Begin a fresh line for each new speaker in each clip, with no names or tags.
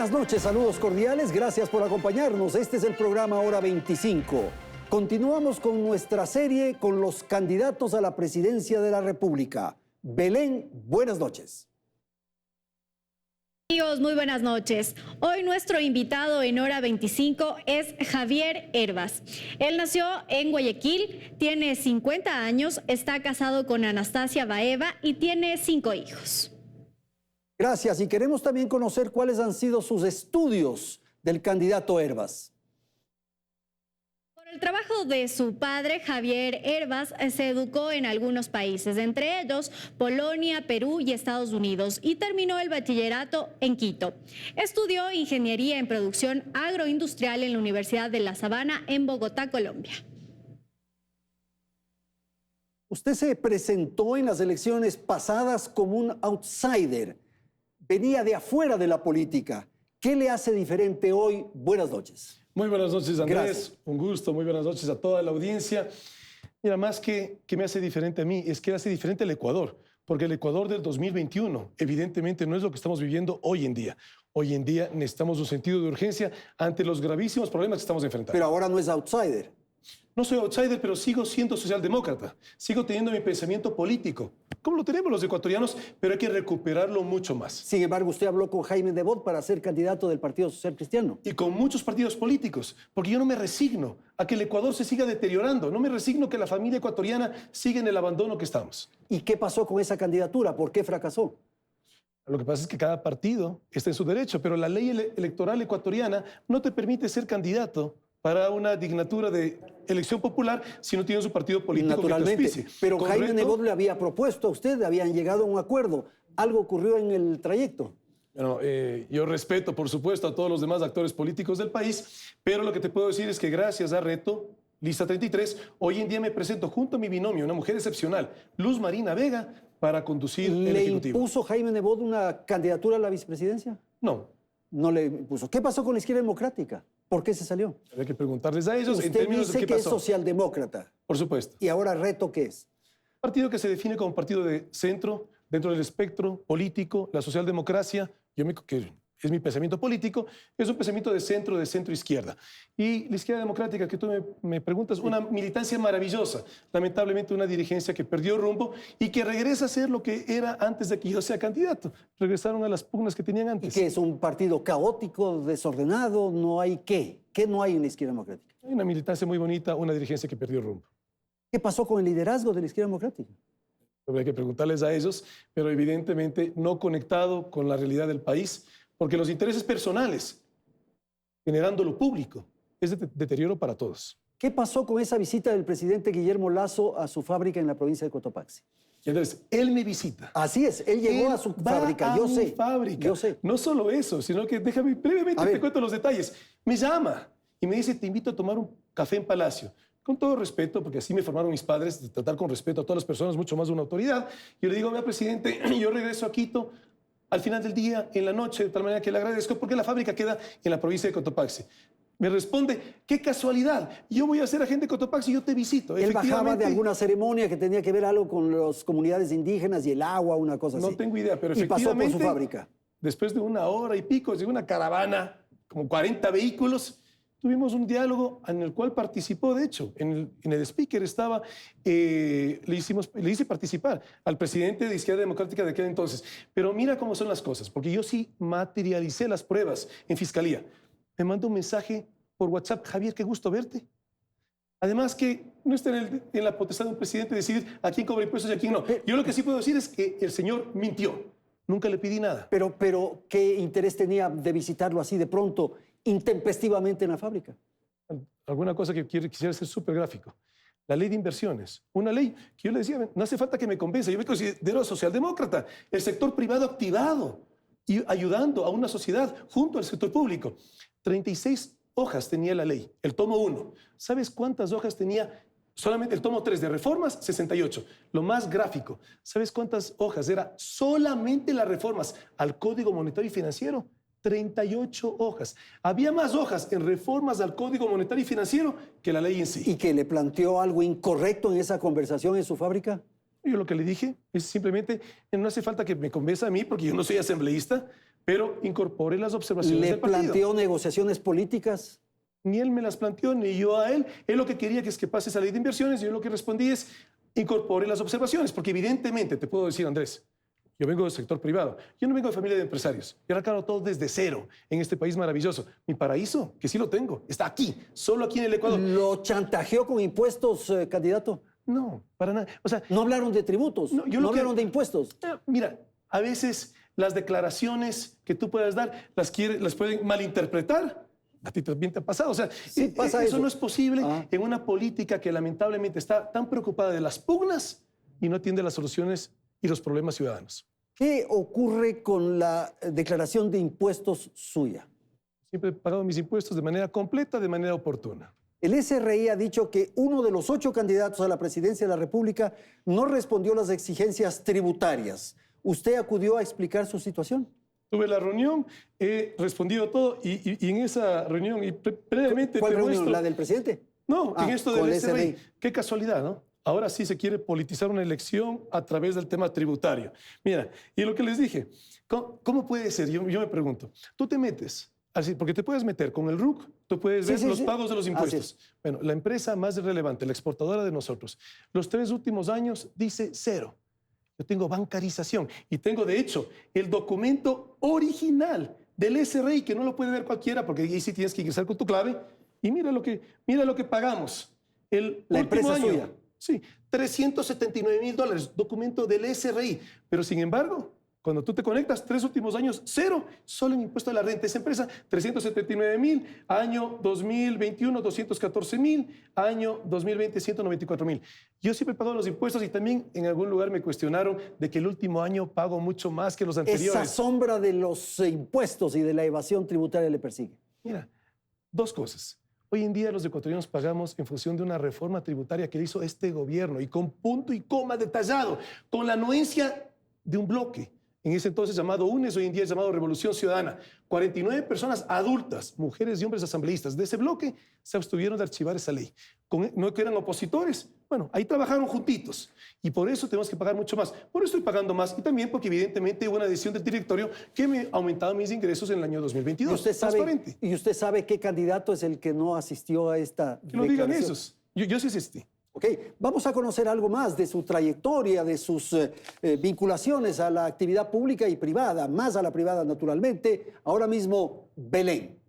Buenas noches, saludos cordiales, gracias por acompañarnos. Este es el programa Hora 25. Continuamos con nuestra serie con los candidatos a la presidencia de la República. Belén, buenas noches.
Amigos, muy buenas noches. Hoy nuestro invitado en Hora 25 es Javier Hervas. Él nació en Guayaquil, tiene 50 años, está casado con Anastasia Baeva y tiene 5 hijos.
Gracias, y queremos también conocer cuáles han sido sus estudios del candidato Hervas.
Por el trabajo de su padre, Javier Hervas se educó en algunos países, entre ellos Polonia, Perú y Estados Unidos, y terminó el bachillerato en Quito. Estudió ingeniería en producción agroindustrial en la Universidad de La Sabana en Bogotá, Colombia.
Usted se presentó en las elecciones pasadas como un outsider. Venía de afuera de la política. ¿Qué le hace diferente hoy? Buenas noches.
Muy buenas noches, Andrés.
Gracias.
Un gusto. Muy buenas noches a toda la audiencia. Mira, más que me hace diferente a mí, es que hace diferente al Ecuador, porque el Ecuador del 2021 evidentemente no es lo que estamos viviendo hoy en día. Hoy en día necesitamos un sentido de urgencia ante los gravísimos problemas que estamos enfrentando.
Pero ahora no es outsider.
No soy outsider, pero sigo siendo socialdemócrata. Sigo teniendo mi pensamiento político, como lo tenemos los ecuatorianos, pero hay que recuperarlo mucho más.
Sin embargo, usted habló con Jaime Nebot para ser candidato del Partido Social Cristiano.
Y con muchos partidos políticos, porque yo no me resigno a que el Ecuador se siga deteriorando. No me resigno que la familia ecuatoriana siga en el abandono que estamos.
¿Y qué pasó con esa candidatura? ¿Por qué fracasó?
Lo que pasa es que cada partido está en su derecho, pero la ley electoral ecuatoriana no te permite ser candidato para una dignatura de elección popular si no tiene su partido político que te
Naturalmente,
auspicie.
pero
¿Correcto?
Jaime Nebot le había propuesto a usted, habían llegado a un acuerdo. ¿Algo ocurrió en el trayecto?
Bueno, yo respeto, por supuesto, a todos los demás actores políticos del país, pero lo que te puedo decir es que gracias a Reto, Lista 33, hoy en día me presento junto a mi binomio, una mujer excepcional, Luz Marina Vega, para conducir el
¿Le
Ejecutivo.
impuso Jaime Nebot una candidatura a la vicepresidencia?
No.
No le impuso. ¿Qué pasó con la izquierda democrática? ¿Por qué se salió?
Habría que preguntarles a ellos en
Usted
términos
dice
de qué
que es
pasó.
socialdemócrata.
Por supuesto.
¿Y ahora Reto qué es?
Partido que se define como partido de centro, dentro del espectro político, la socialdemocracia, que es mi pensamiento político, es un pensamiento de centro-izquierda. Y la izquierda democrática, que tú me preguntas, una militancia maravillosa, lamentablemente una dirigencia que perdió rumbo y que regresa a ser lo que era antes de que yo sea candidato. Regresaron a las pugnas que tenían
¿Y
antes.
qué es un partido caótico, desordenado? ¿No hay qué? ¿Qué no hay en la izquierda democrática?
Hay una militancia muy bonita, una dirigencia que perdió rumbo.
¿Qué pasó con el liderazgo de la izquierda democrática?
Habría que preguntarles a ellos, pero evidentemente no conectado con la realidad del país, porque los intereses personales, generando lo público, es deterioro para todos.
¿Qué pasó con esa visita del presidente Guillermo Lasso a su fábrica en la provincia de Cotopaxi?
Y entonces, él me visita.
Así es, él llegó a su fábrica, yo sé. Yo sé.
No solo eso, sino que déjame brevemente te cuento los detalles. Me llama y me dice, te invito a tomar un café en Palacio. Con todo respeto, porque así me formaron mis padres, de tratar con respeto a todas las personas, mucho más de una autoridad. Yo le digo, mira, presidente, yo regreso a Quito al final del día, en la noche, de tal manera que le agradezco, porque la fábrica queda en la provincia de Cotopaxi. Me responde, qué casualidad, yo voy a ser agente de Cotopaxi y yo te visito.
Él bajaba de alguna ceremonia que tenía que ver algo con las comunidades indígenas y el agua, una cosa así.
No tengo idea, pero
y
efectivamente...
pasó por su fábrica.
Después de 1 hora y pico, llegó una caravana, como 40 vehículos. Tuvimos un diálogo en el cual participó, de hecho, en el speaker estaba, le hice participar al presidente de Izquierda Democrática de aquel entonces. Pero mira cómo son las cosas, porque yo sí materialicé las pruebas en fiscalía. Me mandó un mensaje por WhatsApp, Javier, qué gusto verte. Además que no está en la potestad de un presidente decidir a quién cobra impuestos y a quién no. Yo lo que sí puedo decir es que el señor mintió. Nunca le pedí nada.
Pero ¿qué interés tenía de visitarlo así de pronto, intempestivamente en la fábrica?
Alguna cosa que quisiera ser súper gráfico. La ley de inversiones. Una ley que yo le decía, no hace falta que me convenza. Yo me considero socialdemócrata. El sector privado activado y ayudando a una sociedad junto al sector público. 36 hojas tenía la ley, el tomo 1. ¿Sabes cuántas hojas tenía? Solamente el tomo 3 de reformas, 68. Lo más gráfico. ¿Sabes cuántas hojas era solamente las reformas al Código Monetario y Financiero? 38 hojas. Había más hojas en reformas al Código Monetario y Financiero que la ley en sí.
¿Y que le planteó algo incorrecto en esa conversación en su fábrica?
Yo lo que le dije es simplemente, no hace falta que me convenza a mí, porque yo no soy asambleísta, pero incorpore las observaciones
¿Le
del partido.
planteó negociaciones políticas?
Ni él me las planteó, ni yo a él. Él lo que quería que es que pase esa ley de inversiones, y yo lo que respondí es incorpore las observaciones, porque evidentemente, te puedo decir, Andrés, yo vengo del sector privado, yo no vengo de familia de empresarios, yo arrancado todo desde cero en este país maravilloso. Mi paraíso, que sí lo tengo, está aquí, solo aquí en el Ecuador.
¿Lo chantajeó con impuestos, candidato?
No, para nada. O sea,
No hablaron de tributos,
No, yo
no
lo que-
hablaron de impuestos.
mira, a veces las declaraciones que tú puedas dar las pueden malinterpretar. A ti también te ha pasado. O sea,
Sí, pasa eso.
no es posible
Ah.
en una política que lamentablemente está tan preocupada de las pugnas y no atiende las soluciones y los problemas ciudadanos.
¿Qué ocurre con la declaración de impuestos suya?
Siempre he pagado mis impuestos de manera completa, de manera oportuna.
El SRI ha dicho que uno de los 8 candidatos a la presidencia de la República no respondió a las exigencias tributarias. ¿Usted acudió a explicar su situación?
Tuve la reunión, he respondido todo y en esa reunión, y previamente
¿Cuál
te
reunión?
muestro-
¿La del presidente?
No,
Ah,
en esto
con
del
el
SRI.
SRI.
Qué casualidad, ¿no? Ahora sí se quiere politizar una elección a través del tema tributario. Mira, y lo que les dije, ¿cómo puede ser? Yo me pregunto, tú te metes, así, porque te puedes meter con el RUC, tú puedes
Sí,
ver
sí,
los
sí.
pagos de los
Así
impuestos. Bueno, la empresa más relevante, la exportadora de nosotros, los 3 últimos años dice 0. Yo tengo bancarización y tengo, de hecho, el documento original del SRI, que no lo puede ver cualquiera, porque ahí sí tienes que ingresar con tu clave. Y mira lo que pagamos. El
La
último
empresa
año.
suya.
Sí, $379,000, documento del SRI. Pero sin embargo, cuando tú te conectas, 3 últimos años, 0, solo en impuesto a la renta. Esa empresa, 379,000, año 2021, 214,000, año 2020, 194,000. Yo siempre he pagado los impuestos y también en algún lugar me cuestionaron de que el último año pago mucho más que los
Esa
anteriores.
sombra de los impuestos y de la evasión tributaria le persigue.
Mira, 2 cosas. Hoy en día los ecuatorianos pagamos en función de una reforma tributaria que hizo este gobierno y con punto y coma detallado, con la anuencia de un bloque, en ese entonces llamado UNES, hoy en día es llamado Revolución Ciudadana. 49 personas adultas, mujeres y hombres asambleístas de ese bloque se abstuvieron de archivar esa ley. No que eran opositores, bueno, ahí trabajaron juntitos y por eso tenemos que pagar mucho más. Por eso estoy pagando más y también porque evidentemente hubo una decisión del directorio que me aumentaba mis ingresos en el año 2022. Transparente.
¿Y usted sabe qué candidato es el que no asistió a esta
Que lo digan
declaración?
esos. Yo sí asistí.
Ok, vamos a conocer algo más de su trayectoria, de sus vinculaciones a la actividad pública y privada, más a la privada naturalmente. Ahora mismo, Belén.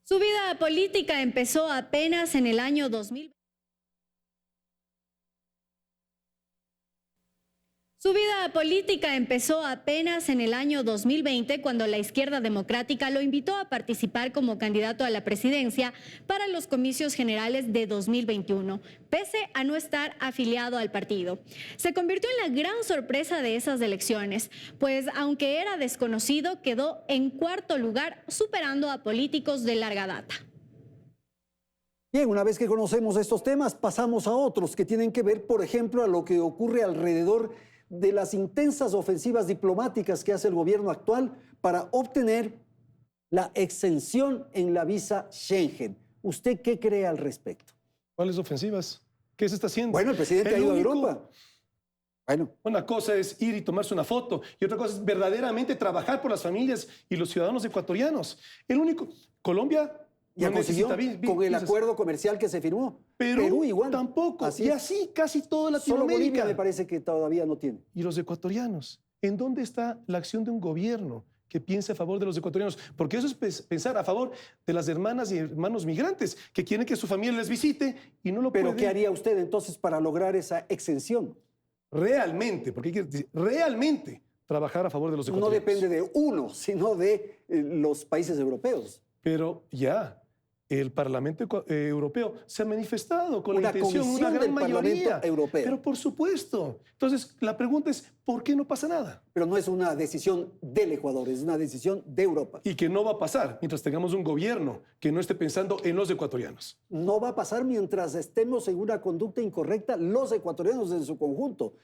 Su vida política empezó apenas en el año 2000. Su vida política empezó apenas en el año 2020 cuando la izquierda democrática lo invitó a participar como candidato a la presidencia para los comicios generales de 2021, pese a no estar afiliado al partido. Se convirtió en la gran sorpresa de esas elecciones, pues aunque era desconocido, quedó en 4º lugar, superando a políticos de larga data.
Bien, una vez que conocemos estos temas, pasamos a otros que tienen que ver, por ejemplo, a lo que ocurre alrededor de las intensas ofensivas diplomáticas que hace el gobierno actual para obtener la exención en la visa Schengen. ¿Usted qué cree al respecto?
¿Cuáles ofensivas? ¿Qué se está haciendo?
Bueno, el presidente ha ido a Europa. Bueno,
Una cosa es ir y tomarse una foto y otra cosa es verdaderamente trabajar por las familias y los ciudadanos ecuatorianos. Colombia
ya
no
consiguió
necesita
con el
visas.
acuerdo comercial que se firmó.
Perú
igual.
tampoco.
Así
Y
es.
así casi toda
Solo Bolivia
Latinoamérica.
me parece que todavía no tiene.
Y los ecuatorianos. ¿En dónde está la acción de un gobierno que piense a favor de los ecuatorianos? Porque eso es pensar a favor de las hermanas y hermanos migrantes que quieren que su familia les visite y no lo
Pero
pueden.
¿qué haría usted entonces para lograr esa exención?
Realmente, porque hay que decir, realmente trabajar a favor de los
No
ecuatorianos.
depende de uno, sino de los países europeos.
Pero ya, el Parlamento Europeo se ha manifestado con
Una
la intención,
comisión
una gran
del Parlamento
mayoría.
Europeo.
Pero por supuesto. Entonces, la pregunta es, ¿por qué no pasa nada?
Pero no es una decisión del Ecuador, es una decisión de Europa.
Y que no va a pasar mientras tengamos un gobierno que no esté pensando en los ecuatorianos.
No va a pasar mientras estemos en una conducta incorrecta los ecuatorianos en su conjunto.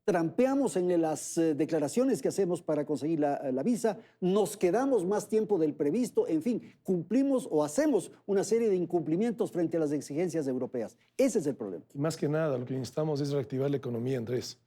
trampeamos en las declaraciones que hacemos para conseguir la visa, nos quedamos más tiempo del previsto, en fin, cumplimos o hacemos una serie de incumplimientos frente a las exigencias europeas. Ese es el problema.
Y más que nada, lo que necesitamos es reactivar la economía, Andrés.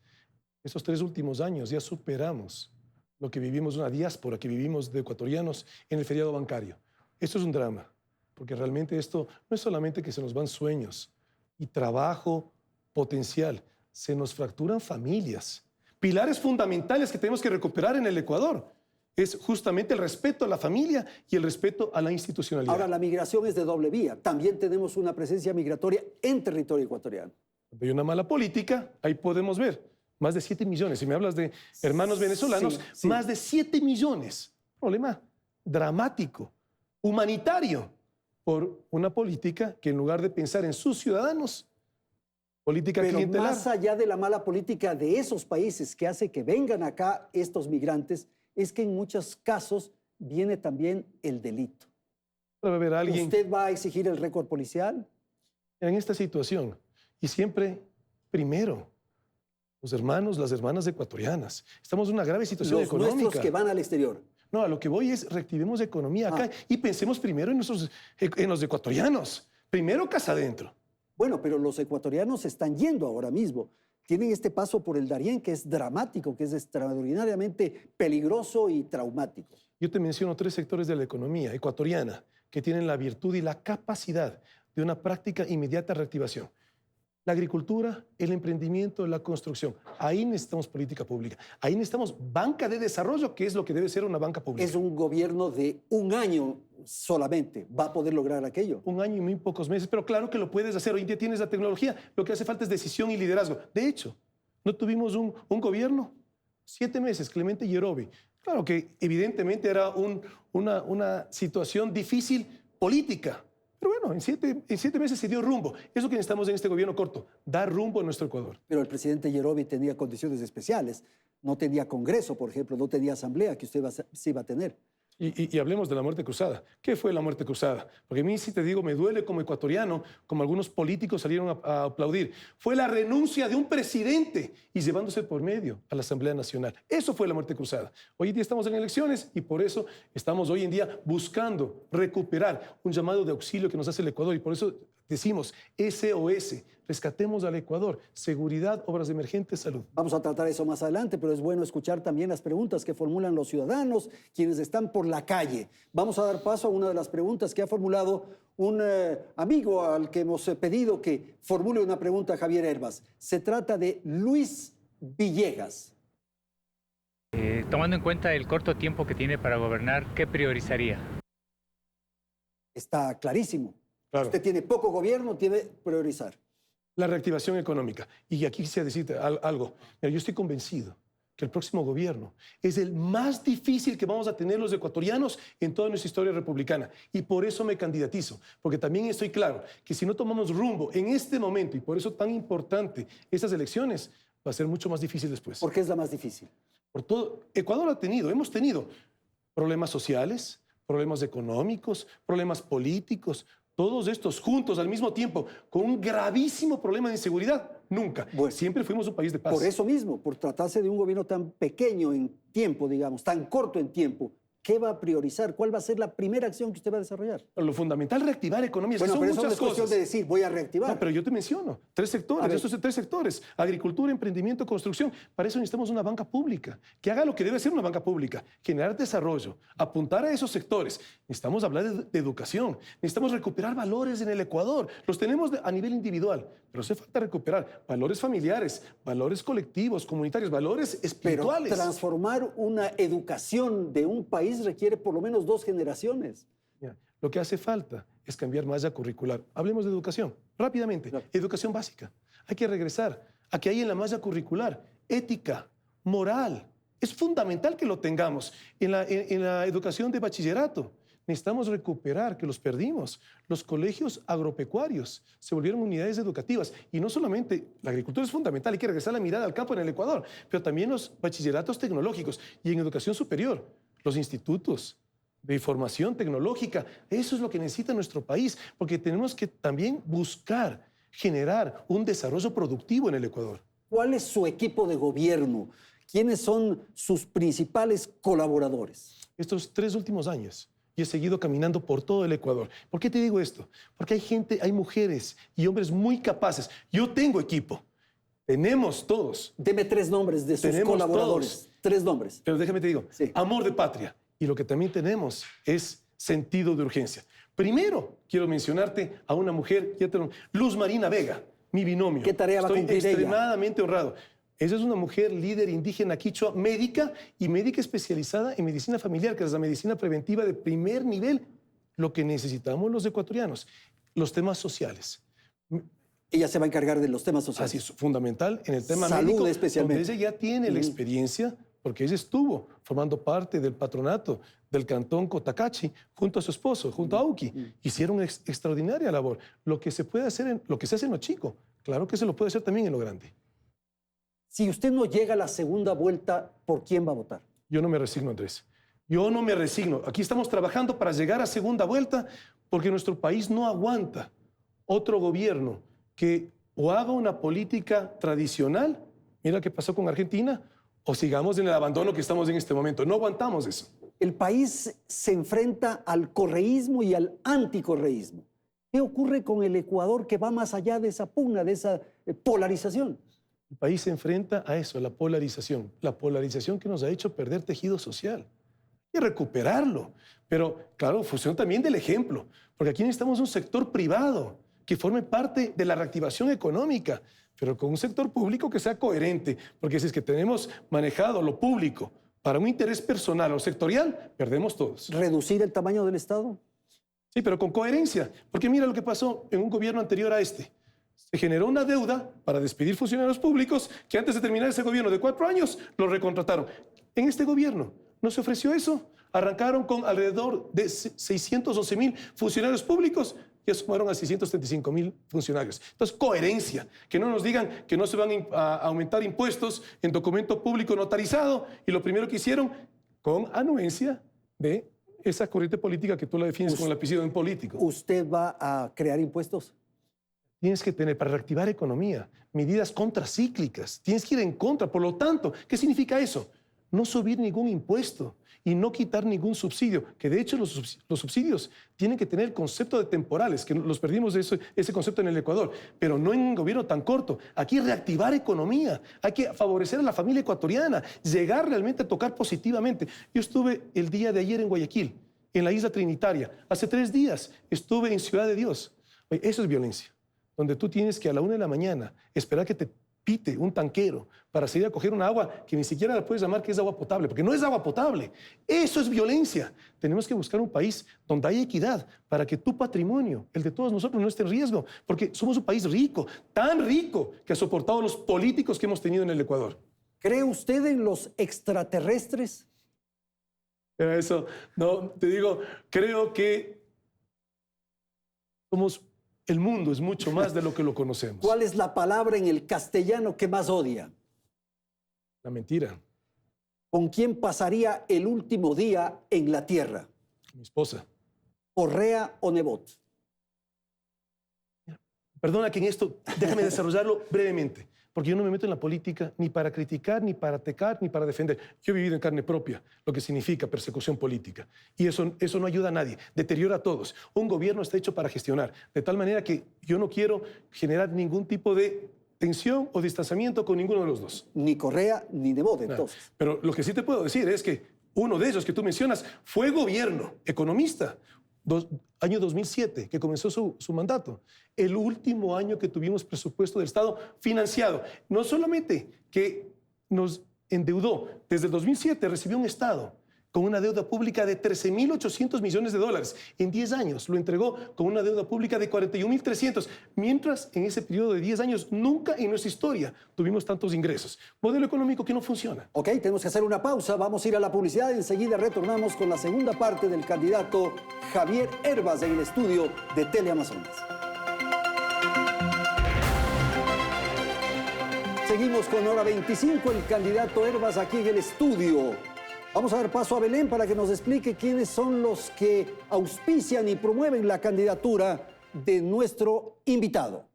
Estos 3 últimos años ya superamos lo que vivimos, una diáspora que vivimos de ecuatorianos en el feriado bancario. Esto es un drama, porque realmente esto no es solamente que se nos van sueños y trabajo potencial, se nos fracturan familias. Pilares fundamentales que tenemos que recuperar en el Ecuador es justamente el respeto a la familia y el respeto a la institucionalidad.
Ahora, la migración es de doble vía. También tenemos una presencia migratoria en territorio ecuatoriano.
Hay una mala política, ahí podemos ver. Más de 7 millones. Si me hablas de hermanos venezolanos,
sí.
más de 7 millones. Problema dramático, humanitario, por una política que en lugar de pensar en sus ciudadanos, política
Pero
clientelar.
más allá de la mala política de esos países que hace que vengan acá estos migrantes, es que en muchos casos viene también el delito.
Puede haber alguien
¿Usted va a exigir el récord policial?
en esta situación y siempre primero los hermanos, las hermanas ecuatorianas. Estamos en una grave situación
Los
económica.
nuestros que van al exterior.
No, a lo que voy es reactivemos la economía acá y pensemos primero en los ecuatorianos. Primero casa adentro.
Bueno, pero los ecuatorianos están yendo ahora mismo. Tienen este paso por el Darién que es dramático, que es extraordinariamente peligroso y traumático.
Yo te menciono 3 sectores de la economía ecuatoriana que tienen la virtud y la capacidad de una práctica inmediata reactivación. La agricultura, el emprendimiento, la construcción. Ahí necesitamos política pública. Ahí necesitamos banca de desarrollo, que es lo que debe ser una banca pública.
Es un gobierno de un año solamente. ¿Va a poder lograr aquello?
1 año y muy pocos meses, pero claro que lo puedes hacer. Hoy en día tienes la tecnología. Lo que hace falta es decisión y liderazgo. De hecho, no tuvimos un gobierno. 7 meses, Clemente Yerovi. Claro que evidentemente era una situación difícil política. Pero bueno, en 7 meses se dio rumbo. Es lo que necesitamos en este gobierno corto, dar rumbo a nuestro Ecuador.
Pero el presidente Yerovi tenía condiciones especiales. No tenía Congreso, por ejemplo, no tenía Asamblea, que usted sí iba a tener.
Y hablemos de la muerte cruzada. ¿Qué fue la muerte cruzada? Porque a mí, si te digo, me duele como ecuatoriano, como algunos políticos salieron a aplaudir. Fue la renuncia de un presidente y llevándose por medio a la Asamblea Nacional. Eso fue la muerte cruzada. Hoy en día estamos en elecciones y por eso estamos hoy en día buscando recuperar un llamado de auxilio que nos hace el Ecuador. Y por eso decimos SOS, rescatemos al Ecuador, seguridad, obras emergentes, salud.
Vamos a tratar eso más adelante, pero es bueno escuchar también las preguntas que formulan los ciudadanos, quienes están por la calle. Vamos a dar paso a una de las preguntas que ha formulado un amigo al que hemos pedido que formule una pregunta a Javier Hervas. Se trata de Luis Villegas.
Tomando en cuenta el corto tiempo que tiene para gobernar, ¿qué priorizaría?
Está clarísimo.
Claro.
Usted tiene poco gobierno, debe priorizar.
La reactivación económica. Y aquí quisiera decirte algo. Mira, yo estoy convencido que el próximo gobierno es el más difícil que vamos a tener los ecuatorianos en toda nuestra historia republicana. Y por eso me candidatizo, porque también estoy claro que si no tomamos rumbo en este momento, y por eso tan importante estas elecciones, va a ser mucho más difícil después.
¿Por qué es la más difícil?
Por todo, Ecuador hemos tenido problemas sociales, problemas económicos, problemas políticos, todos estos juntos al mismo tiempo, con un gravísimo problema de inseguridad. Nunca.
Bueno,
siempre fuimos un país de paz.
Por eso mismo, por tratarse de un gobierno tan pequeño en tiempo, digamos, tan corto en tiempo, ¿qué va a priorizar? ¿Cuál va a ser la primera acción que usted va a desarrollar?
Lo fundamental es reactivar economías.
Bueno,
que son
pero eso no
muchas
es cuestión
cosas.
de decir, voy a reactivar.
No, pero yo te menciono 3 sectores, estos 3 sectores, agricultura, emprendimiento, construcción. Para eso necesitamos una banca pública, que haga lo que debe hacer una banca pública, generar desarrollo, apuntar a esos sectores. Necesitamos hablar de educación, necesitamos recuperar valores en el Ecuador. Los tenemos a nivel individual, pero hace falta recuperar valores familiares, valores colectivos, comunitarios, valores espirituales.
Pero transformar una educación de un país requiere por lo menos 2 generaciones.
Mira, lo que hace falta es cambiar malla curricular. Hablemos de educación, rápidamente.
Claro.
Educación básica. Hay que regresar a que hay en la malla curricular ética, moral. Es fundamental que lo tengamos en la educación de bachillerato. Necesitamos recuperar, que los perdimos. Los colegios agropecuarios se volvieron unidades educativas. Y no solamente la agricultura es fundamental, hay que regresar la mirada al campo en el Ecuador, pero también los bachilleratos tecnológicos y en educación superior, los institutos de formación tecnológica. Eso es lo que necesita nuestro país, porque tenemos que también buscar generar un desarrollo productivo en el Ecuador.
¿Cuál es su equipo de gobierno? ¿Quiénes son sus principales colaboradores?
Estos 3 últimos años, yo he seguido caminando por todo el Ecuador. ¿Por qué te digo esto? Porque hay gente, hay mujeres y hombres muy capaces. Yo tengo equipo. Tenemos todos.
Deme 3 nombres de sus colaboradores.
Todos.
3 nombres.
Pero déjame te digo,
Sí.
amor de patria. Y lo que también tenemos es sentido de urgencia. Primero, quiero mencionarte a una mujer, Luz Marina Vega, mi binomio.
¿Qué tarea va a cumplir ella?
Estoy extremadamente honrado. Ella es una mujer líder indígena quichua, médica y médica especializada en medicina familiar, que es la medicina preventiva de primer nivel. Lo que necesitamos los ecuatorianos, los temas sociales.
Ella se va a encargar de los temas sociales.
Así es, fundamental en el tema
Salud
médico,
especialmente.
donde ella ya tiene la experiencia, porque ella estuvo formando parte del patronato del cantón Cotacachi, junto a su esposo, junto a Auki. Hicieron una extraordinaria labor. Lo que se puede hacer, lo que se hace en lo chico, claro que se lo puede hacer también en lo grande.
Si usted no llega a la segunda vuelta, ¿por quién va a votar?
Yo no me resigno, Andrés. Yo no me resigno. Aquí estamos trabajando para llegar a segunda vuelta porque nuestro país no aguanta otro gobierno que o haga una política tradicional, mira qué pasó con Argentina, o sigamos en el abandono que estamos en este momento. No aguantamos eso.
El país se enfrenta al correísmo y al anticorreísmo. ¿Qué ocurre con el Ecuador que va más allá de esa pugna, de esa polarización?
El país se enfrenta a eso, a la polarización que nos ha hecho perder tejido social y recuperarlo. Pero, claro, función también del ejemplo, porque aquí necesitamos un sector privado que forme parte de la reactivación económica, pero con un sector público que sea coherente, porque si es que tenemos manejado lo público para un interés personal o sectorial, perdemos todos.
¿Reducir el tamaño del Estado?
Sí, pero con coherencia, porque mira lo que pasó en un gobierno anterior a este. Se generó una deuda para despedir funcionarios públicos que antes de terminar ese gobierno de 4 años lo recontrataron. En este gobierno no se ofreció eso. Arrancaron con alrededor de 611,000 funcionarios públicos y sumaron a 635,000 funcionarios. Entonces, coherencia. Que no nos digan que no se van a aumentar impuestos en documento público notarizado y lo primero que hicieron, con anuencia de esa corriente política que tú la defines con el apellido en político.
¿Usted va a crear impuestos?
Tienes que tener, para reactivar economía, medidas contracíclicas. Tienes que ir en contra. Por lo tanto, ¿qué significa eso? No subir ningún impuesto y no quitar ningún subsidio, que de hecho los subsidios tienen que tener el concepto de temporales, que los perdimos ese concepto en el Ecuador, pero no en un gobierno tan corto. Aquí reactivar economía, hay que favorecer a la familia ecuatoriana, llegar realmente a tocar positivamente. Yo estuve el día de ayer en Guayaquil, en la isla Trinitaria. Hace 3 días estuve en Ciudad de Dios. Oye, eso es violencia, donde tú tienes que a la 1 de la mañana esperar que te pite un tanquero para salir a coger una agua que ni siquiera la puedes llamar que es agua potable, porque no es agua potable. Eso es violencia. Tenemos que buscar un país donde haya equidad para que tu patrimonio, el de todos nosotros, no esté en riesgo, porque somos un país rico, tan rico que ha soportado los políticos que hemos tenido en el Ecuador.
¿Cree usted en los extraterrestres?
Pero eso, no, te digo, creo que el mundo es mucho más de lo que lo conocemos.
¿Cuál es la palabra en el castellano que más odia?
La mentira.
¿Con quién pasaría el último día en la tierra?
Mi esposa.
¿Correa o Nebot?
Perdona que en esto, déjame desarrollarlo brevemente, porque yo no me meto en la política ni para criticar, ni para atacar, ni para defender. Yo he vivido en carne propia lo que significa persecución política. Y eso no ayuda a nadie, deteriora a todos. Un gobierno está hecho para gestionar, de tal manera que yo no quiero generar ningún tipo de tensión o distanciamiento con ninguno de los dos.
Ni Correa ni Nebot, entonces.
Pero lo que sí te puedo decir es que uno de ellos que tú mencionas fue gobierno, economista, año 2007, que comenzó su mandato. El último año que tuvimos presupuesto del Estado financiado. No solamente que nos endeudó, desde el 2007 recibió un Estado con una deuda pública de 13.800 millones de dólares. En 10 años lo entregó con una deuda pública de 41.300, mientras en ese periodo de 10 años nunca en nuestra historia tuvimos tantos ingresos. Modelo económico que no funciona.
Ok, tenemos que hacer una pausa. Vamos a ir a la publicidad y enseguida retornamos con la segunda parte del candidato Javier Hervas en el estudio de Teleamazonas. Seguimos con Hora 25, el candidato Hervas aquí en el estudio. Vamos a dar paso a Belén para que nos explique quiénes son los que auspician y promueven la candidatura de nuestro invitado.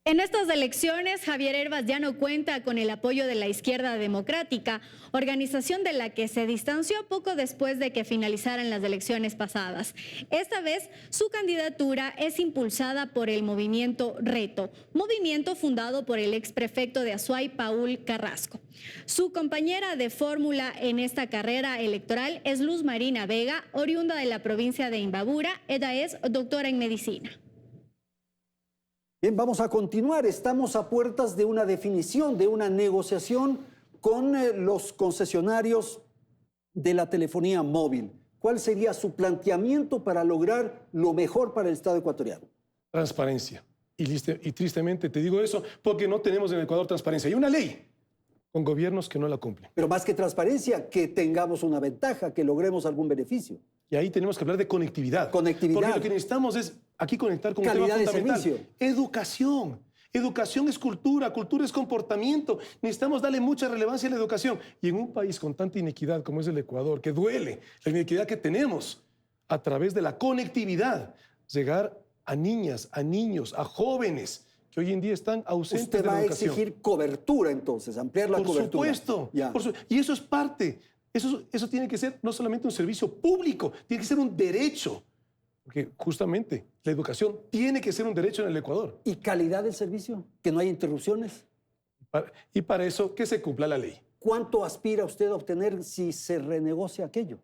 En estas elecciones, Javier Hervas ya no cuenta con el apoyo de la Izquierda Democrática, organización de la que se distanció poco después de que finalizaran las elecciones pasadas. Esta vez, su candidatura es impulsada por el movimiento Reto, movimiento fundado por el exprefecto de Azuay, Paul Carrasco. Su compañera de fórmula en esta carrera electoral es Luz Marina Vega, oriunda de la provincia de Imbabura. Ella es doctora en medicina.
Bien, vamos a continuar. Estamos a puertas de una definición, de una negociación con los concesionarios de la telefonía móvil. ¿Cuál sería su planteamiento para lograr lo mejor para el Estado ecuatoriano?
Transparencia. Y tristemente te digo eso porque no tenemos en Ecuador transparencia. Hay una ley con gobiernos que no la cumplen.
Pero más que transparencia, que tengamos una ventaja, que logremos algún beneficio.
Y ahí tenemos que hablar de conectividad.
Conectividad.
Porque lo que necesitamos es aquí conectar con
calidad
un tema fundamental.
de servicio.
Educación. Educación es cultura, cultura es comportamiento. Necesitamos darle mucha relevancia a la educación. Y en un país con tanta inequidad como es el Ecuador, que duele la inequidad que tenemos, a través de la conectividad, llegar a niñas, a niños, a jóvenes que hoy en día están ausentes
Usted
de la educación.
Usted va a exigir cobertura entonces, ampliar la cobertura.
Por supuesto. Y eso es parte. Eso tiene que ser no solamente un servicio público, tiene que ser un derecho. Porque justamente la educación tiene que ser un derecho en el Ecuador.
¿Y calidad del servicio? ¿Que no haya interrupciones?
Y para eso, que se cumpla la ley.
¿Cuánto aspira usted a obtener si se renegocia aquello?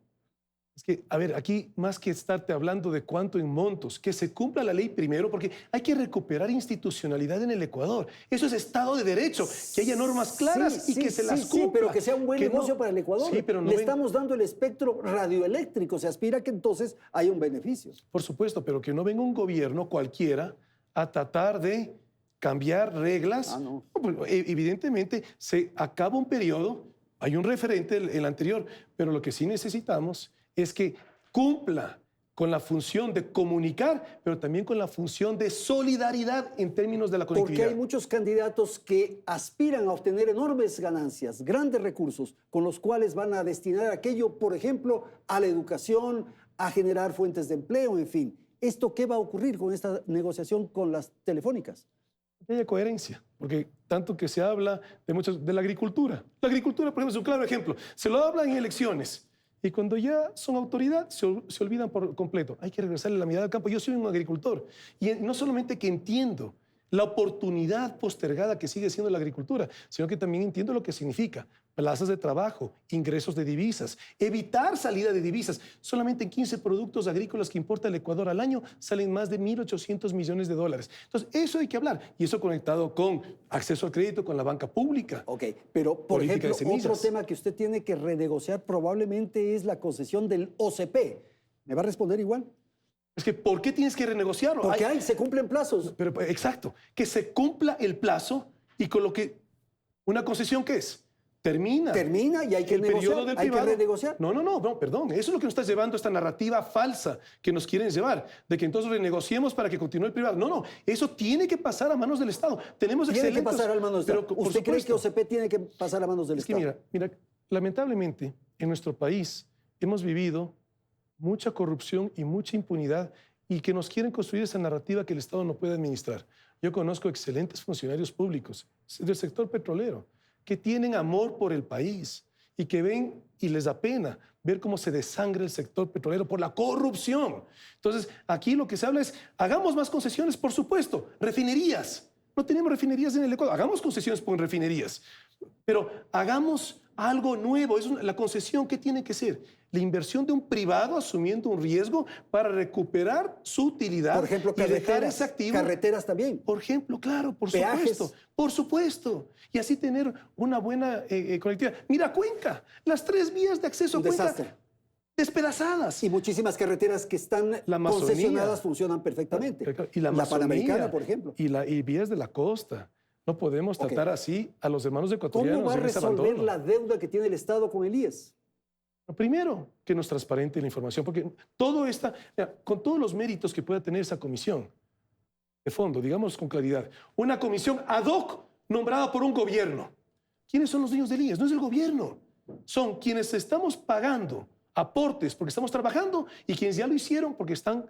Es que, a ver, aquí más que estarte hablando de cuánto en montos, que se cumpla la ley primero, porque hay que recuperar institucionalidad en el Ecuador. Eso es Estado de Derecho, que haya normas claras y que se las cumpla.
Sí, pero que sea un buen negocio para el Ecuador.
Sí, pero no
Le estamos dando el espectro radioeléctrico, se aspira que entonces haya un beneficio.
Por supuesto, pero que no venga un gobierno cualquiera a tratar de cambiar reglas.
No.
Pues, evidentemente, se acaba un periodo, hay un referente, el anterior, pero lo que sí necesitamos es que cumpla con la función de comunicar, pero también con la función de solidaridad en términos de la conectividad.
Porque hay muchos candidatos que aspiran a obtener enormes ganancias, grandes recursos, con los cuales van a destinar aquello, por ejemplo, a la educación, a generar fuentes de empleo, en fin. ¿Esto qué va a ocurrir con esta negociación con las telefónicas?
Que haya coherencia, porque tanto que se habla de la agricultura. La agricultura, por ejemplo, es un claro ejemplo. Se lo habla en elecciones. Y cuando ya son autoridad, se olvidan por completo. Hay que regresarle la mirada al campo. Yo soy un agricultor. Y no solamente que entiendo la oportunidad postergada que sigue siendo la agricultura, sino que también entiendo lo que significa plazas de trabajo, ingresos de divisas, evitar salida de divisas. Solamente en 15 productos agrícolas que importa el Ecuador al año salen más de 1.800 millones de dólares. Entonces, eso hay que hablar. Y eso conectado con acceso al crédito, con la banca pública.
Ok, pero por ejemplo, otro tema que usted tiene que renegociar probablemente es la concesión del OCP. ¿Me va a responder igual?
Es que, ¿por qué tienes que renegociarlo?
Porque se cumplen plazos.
Pero, exacto, que se cumpla el plazo y con lo que una concesión, ¿qué es? Termina
y hay que negociar, hay que renegociar.
No, perdón. Eso es lo que nos está llevando esta narrativa falsa que nos quieren llevar, de que entonces renegociemos para que continúe el privado. No, eso tiene que pasar a manos del Estado. Tenemos
tiene que pasar a manos del Estado. ¿Usted cree que OCP tiene que pasar a manos del Estado?
Es que mira, lamentablemente en nuestro país hemos vivido mucha corrupción y mucha impunidad y que nos quieren construir esa narrativa que el Estado no puede administrar. Yo conozco excelentes funcionarios públicos del sector petrolero que tienen amor por el país y que ven y les da pena ver cómo se desangra el sector petrolero por la corrupción. Entonces, aquí lo que se habla es, hagamos más concesiones, por supuesto, refinerías. No tenemos refinerías en el Ecuador, hagamos concesiones por refinerías, pero hagamos algo nuevo. La concesión, ¿qué tiene que ser? La inversión de un privado asumiendo un riesgo para recuperar su utilidad.
Por ejemplo,
y dejar ese activo.
Carreteras también.
Por ejemplo, claro, por
Peajes.
supuesto. Por supuesto. Y así tener una buena conectividad. Mira Cuenca, las 3 vías de acceso a Cuenca
desastre.
Despedazadas.
Y muchísimas carreteras que están concesionadas funcionan perfectamente.
Y la
Panamericana, por ejemplo.
Y vías de la costa. No podemos tratar así a los hermanos ecuatorianos.
¿Cómo va a resolver la deuda que tiene el Estado con el IES?
Primero, que nos transparente la información, porque con todos los méritos que pueda tener esa comisión, de fondo, digamos con claridad, una comisión ad hoc nombrada por un gobierno. ¿Quiénes son los dueños del IES? No es el gobierno. Son quienes estamos pagando aportes porque estamos trabajando y quienes ya lo hicieron porque están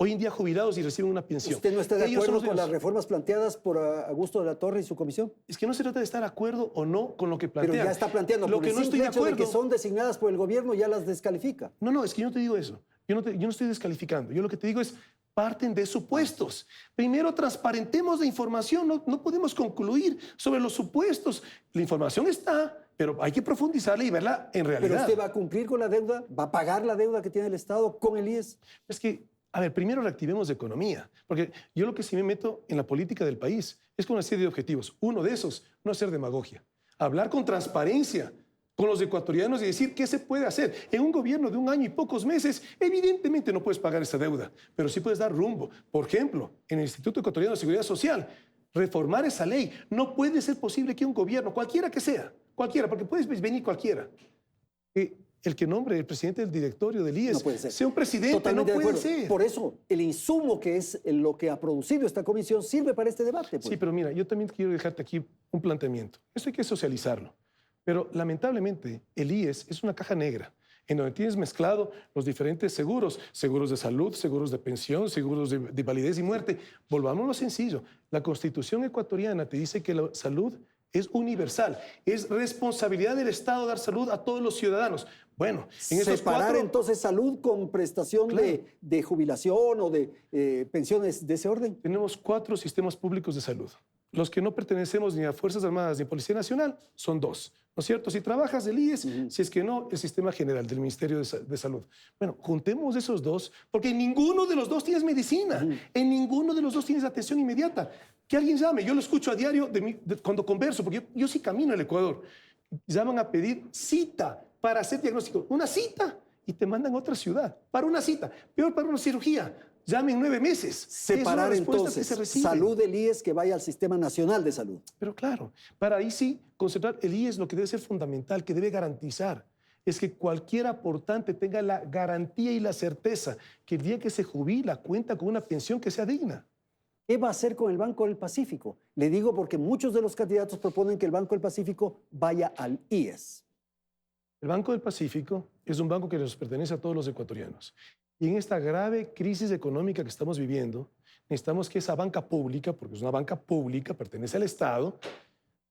hoy en día jubilados y reciben una pensión.
¿Usted no está de
Ellos son
acuerdo
los
con las
dueños.
reformas planteadas por Augusto de la Torre y su comisión?
Es que no se trata de estar de acuerdo o no con lo que plantean.
Pero ya está planteando,
Lo
por
que
el
no estoy
simple
de
hecho de
acuerdo...
que son designadas por el gobierno ya las descalifica.
No, es que yo no te digo eso. Yo no estoy descalificando. Yo lo que te digo es, parten de supuestos. Primero, transparentemos la información. No podemos concluir sobre los supuestos. La información está, pero hay que profundizarla y verla en realidad.
¿Pero usted va a cumplir con la deuda? ¿Va a pagar la deuda que tiene el Estado con el IES?
Es que, a ver, primero reactivemos la economía. Porque yo lo que sí me meto en la política del país es con una serie de objetivos. Uno de esos, no hacer demagogia. Hablar con transparencia con los ecuatorianos y decir qué se puede hacer. En un gobierno de 1 año y pocos meses, evidentemente no puedes pagar esa deuda, pero sí puedes dar rumbo. Por ejemplo, en el Instituto Ecuatoriano de Seguridad Social, reformar esa ley. No puede ser posible que un gobierno, cualquiera que sea, cualquiera, porque puedes venir cualquiera, el que nombre el presidente del directorio del IES
No puede ser.
sea un presidente,
Totalmente
no
de
puede
acuerdo.
ser.
Por eso, el insumo que es lo que ha producido esta comisión sirve para este debate. Pues.
Sí, pero mira, yo también quiero dejarte aquí un planteamiento. Esto hay que socializarlo. Pero lamentablemente el IES es una caja negra en donde tienes mezclado los diferentes seguros, seguros de salud, seguros de pensión, seguros de validez y muerte. Volvámoslo sencillo. La Constitución ecuatoriana te dice que la salud es universal, es responsabilidad del Estado dar salud a todos los ciudadanos. Bueno, en estos
Separar
4...
entonces salud con prestación
Claro.
de jubilación o de pensiones de ese orden.
Tenemos 4 sistemas públicos de salud. Los que no pertenecemos ni a Fuerzas Armadas ni a Policía Nacional son 2, ¿no es cierto? Si trabajas del IES, si es que no, el Sistema General del Ministerio de Salud. Bueno, juntemos esos 2, porque en ninguno de los 2 tienes medicina, en ninguno de los 2 tienes atención inmediata. Que alguien llame, yo lo escucho a diario cuando converso, porque yo sí camino al Ecuador. Llaman a pedir cita para hacer diagnóstico, una cita, y te mandan a otra ciudad para una cita, peor para una cirugía. Llamen 9 meses.
Separar
Es una respuesta
entonces
que se recibe.
salud del IES que vaya al Sistema Nacional de Salud.
Pero claro, para ahí sí concentrar el IES, lo que debe ser fundamental, que debe garantizar, es que cualquier aportante tenga la garantía y la certeza que el día que se jubila cuenta con una pensión que sea digna.
¿Qué va a hacer con el Banco del Pacífico? Le digo porque muchos de los candidatos proponen que el Banco del Pacífico vaya al IES.
El Banco del Pacífico es un banco que nos pertenece a todos los ecuatorianos. Y en esta grave crisis económica que estamos viviendo, necesitamos que esa banca pública, porque es una banca pública, pertenece al Estado,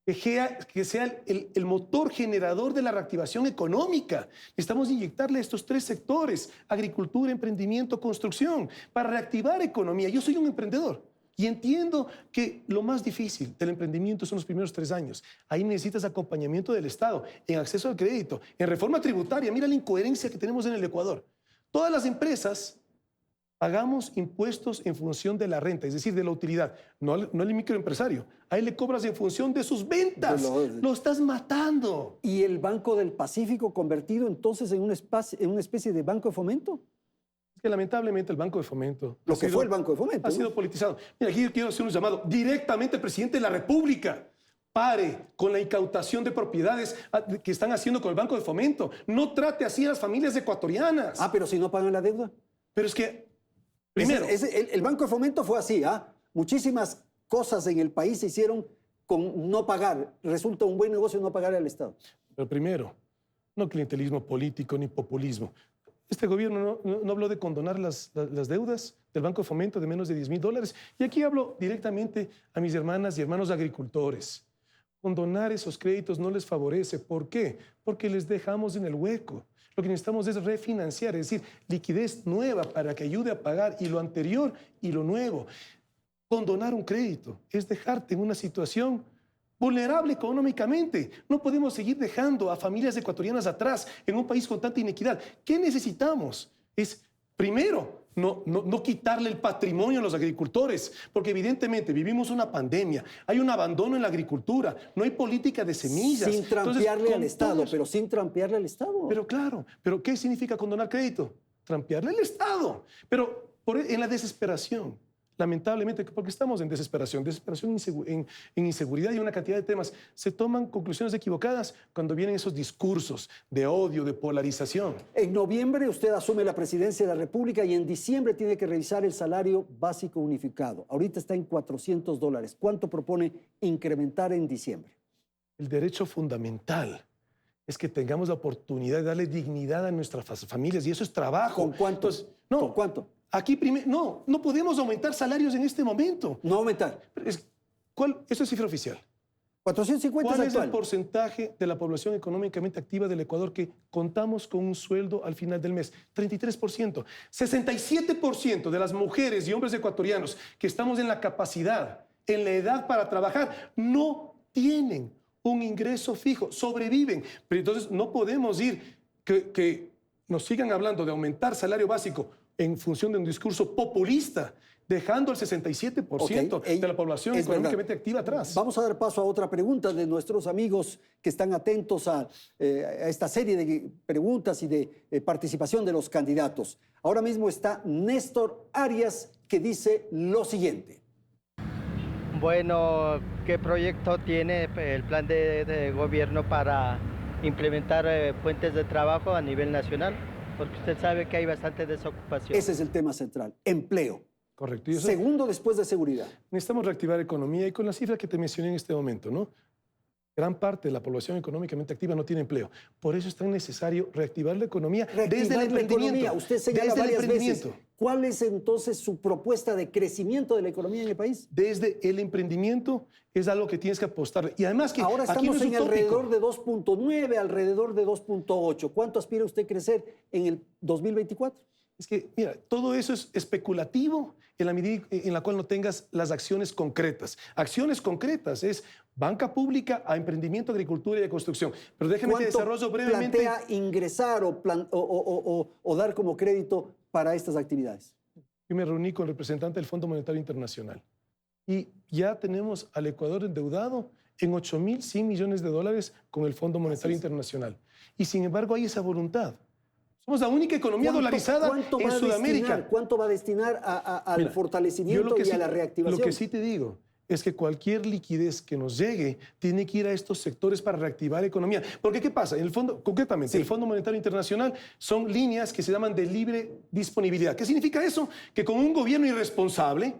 que sea el motor generador de la reactivación económica. Necesitamos inyectarle a estos 3 sectores, agricultura, emprendimiento, construcción, para reactivar economía. Yo soy un emprendedor y entiendo que lo más difícil del emprendimiento son los primeros 3 años. Ahí necesitas acompañamiento del Estado en acceso al crédito, en reforma tributaria. Mira la incoherencia que tenemos en el Ecuador. Todas las empresas pagamos impuestos en función de la renta, es decir, de la utilidad, no al microempresario. A él le cobras en función de sus ventas. Lo estás matando.
¿Y el Banco del Pacífico convertido entonces en una especie de banco de fomento?
Es que lamentablemente el Banco de Fomento...
Lo que fue el Banco de Fomento.
Ha sido politizado. Mira, aquí yo quiero hacer un llamado directamente al presidente de la República. Pare con la incautación de propiedades que están haciendo con el Banco de Fomento. No trate así a las familias ecuatorianas.
Ah, pero si no pagan la deuda.
Pero es que, primero...
El Banco de Fomento fue así, ¿ah? Muchísimas cosas en el país se hicieron con no pagar. Resulta un buen negocio no pagar al Estado.
Pero primero, no clientelismo político ni populismo. Este gobierno no habló de condonar las deudas del Banco de Fomento de menos de $10,000. Y aquí hablo directamente a mis hermanas y hermanos agricultores. Condonar esos créditos no les favorece. ¿Por qué? Porque les dejamos en el hueco. Lo que necesitamos es refinanciar, es decir, liquidez nueva para que ayude a pagar y lo anterior y lo nuevo. Condonar un crédito es dejarte en una situación vulnerable económicamente. No podemos seguir dejando a familias ecuatorianas atrás en un país con tanta inequidad. ¿Qué necesitamos? Es, primero, no quitarle el patrimonio a los agricultores, porque evidentemente vivimos una pandemia, hay un abandono en la agricultura, no hay política de semillas.
Sin trampearle al Estado,
todos...
pero sin trampearle al Estado.
Pero claro, ¿pero qué significa condonar crédito? Trampearle al Estado. Pero en la desesperación, lamentablemente, porque estamos en desesperación en inseguridad y una cantidad de temas, se toman conclusiones equivocadas cuando vienen esos discursos de odio, de polarización.
En noviembre usted asume la presidencia de la República y en diciembre tiene que revisar el salario básico unificado. Ahorita está en $400. ¿Cuánto propone incrementar en diciembre?
El derecho fundamental es que tengamos la oportunidad de darle dignidad a nuestras familias y eso es trabajo.
¿Con cuánto?
Entonces, no,
¿Con cuánto?
aquí no podemos aumentar salarios en este momento.
No aumentar.
Eso es cifra oficial.
450
¿Cuál
es
es el
actual.
porcentaje de la población económicamente activa del Ecuador que contamos con un sueldo al final del mes? 33%. 67% de las mujeres y hombres ecuatorianos que estamos en la capacidad, en la edad para trabajar, no tienen un ingreso fijo, sobreviven. Pero entonces no podemos ir que nos sigan hablando de aumentar salario básico en función de un discurso populista, dejando el 67% de la población económicamente activa atrás.
Vamos a dar paso a otra pregunta de nuestros amigos que están atentos a esta serie de preguntas y de participación de los candidatos. Ahora mismo está Néstor Arias, que dice lo siguiente.
Bueno, ¿qué proyecto tiene el plan de gobierno para implementar fuentes de trabajo a nivel nacional? Porque usted sabe que hay bastante desocupación.
Ese es el tema central, empleo.
Correcto. Y eso,
segundo después de seguridad.
Necesitamos reactivar economía y con la cifra que te mencioné en este momento, ¿no? Gran parte de la población económicamente activa no tiene empleo. Por eso es tan necesario reactivar la economía desde el emprendimiento.
Usted señala varias veces. ¿Cuál es entonces su propuesta de crecimiento de la economía en el país?
Desde el emprendimiento es algo que tienes que apostar. Y además que
ahora estamos
aquí no es
en
utópico.
alrededor de 2.9, alrededor de 2.8. ¿Cuánto aspira usted a crecer en el 2024?
Es que, mira, todo eso es especulativo en la medida en la cual no tengas las acciones concretas. Acciones concretas es banca pública a emprendimiento, agricultura y de construcción. Pero déjame que desarrollo brevemente.
¿Plantea ingresar o dar como crédito para estas actividades?
Yo me reuní con el representante del Fondo Monetario Internacional y ya tenemos al Ecuador endeudado en 8.100 millones de dólares con el Fondo Monetario Internacional. Y sin embargo hay esa voluntad. Somos la única economía dolarizada en Sudamérica.
¿Cuánto va a destinar al fortalecimiento y a la reactivación?
Lo que sí te digo es que cualquier liquidez que nos llegue tiene que ir a estos sectores para reactivar economía. Porque, ¿qué pasa? En el fondo, concretamente, el Fondo Monetario Internacional son líneas que se llaman de libre disponibilidad. ¿Qué significa eso? Que con un gobierno irresponsable,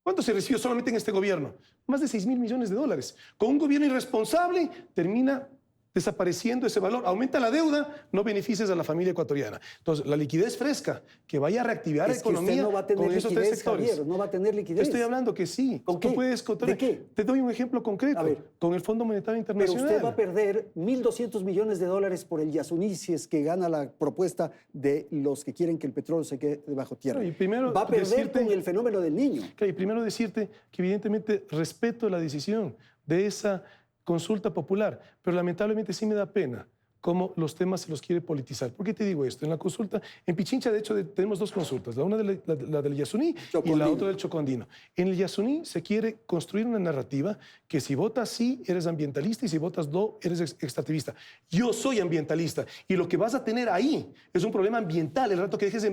¿cuánto se recibió solamente en este gobierno? Más de 6.000 millones de dólares. Con un gobierno irresponsable termina desapareciendo ese valor, aumenta la deuda, no beneficias a la familia ecuatoriana. Entonces, la liquidez fresca, que vaya a reactivar la economía
no va a tener
con esos tres sectores.
Javier, no va a tener liquidez.
Te estoy hablando que sí.
¿Con qué?
¿De qué? Te doy un ejemplo concreto.
A ver.
Con el Fondo Monetario Internacional.
Pero usted va a perder 1.200 millones de dólares por el Yasuní si es que gana la propuesta de los que quieren que el petróleo se quede bajo tierra.
No, y primero
va a perder con el fenómeno del Niño.
Y primero decirte que evidentemente respeto la decisión de esa consulta popular, pero lamentablemente sí me da pena cómo los temas se los quiere politizar. ¿Por qué te digo esto? En la consulta, en Pichincha, de hecho, tenemos dos consultas, la una la del Yasuní y la otra del Chocondino. En el Yasuní se quiere construir una narrativa que si votas sí, eres ambientalista y si votas no, eres extractivista. Yo soy ambientalista y lo que vas a tener ahí es un problema ambiental, el rato que dejes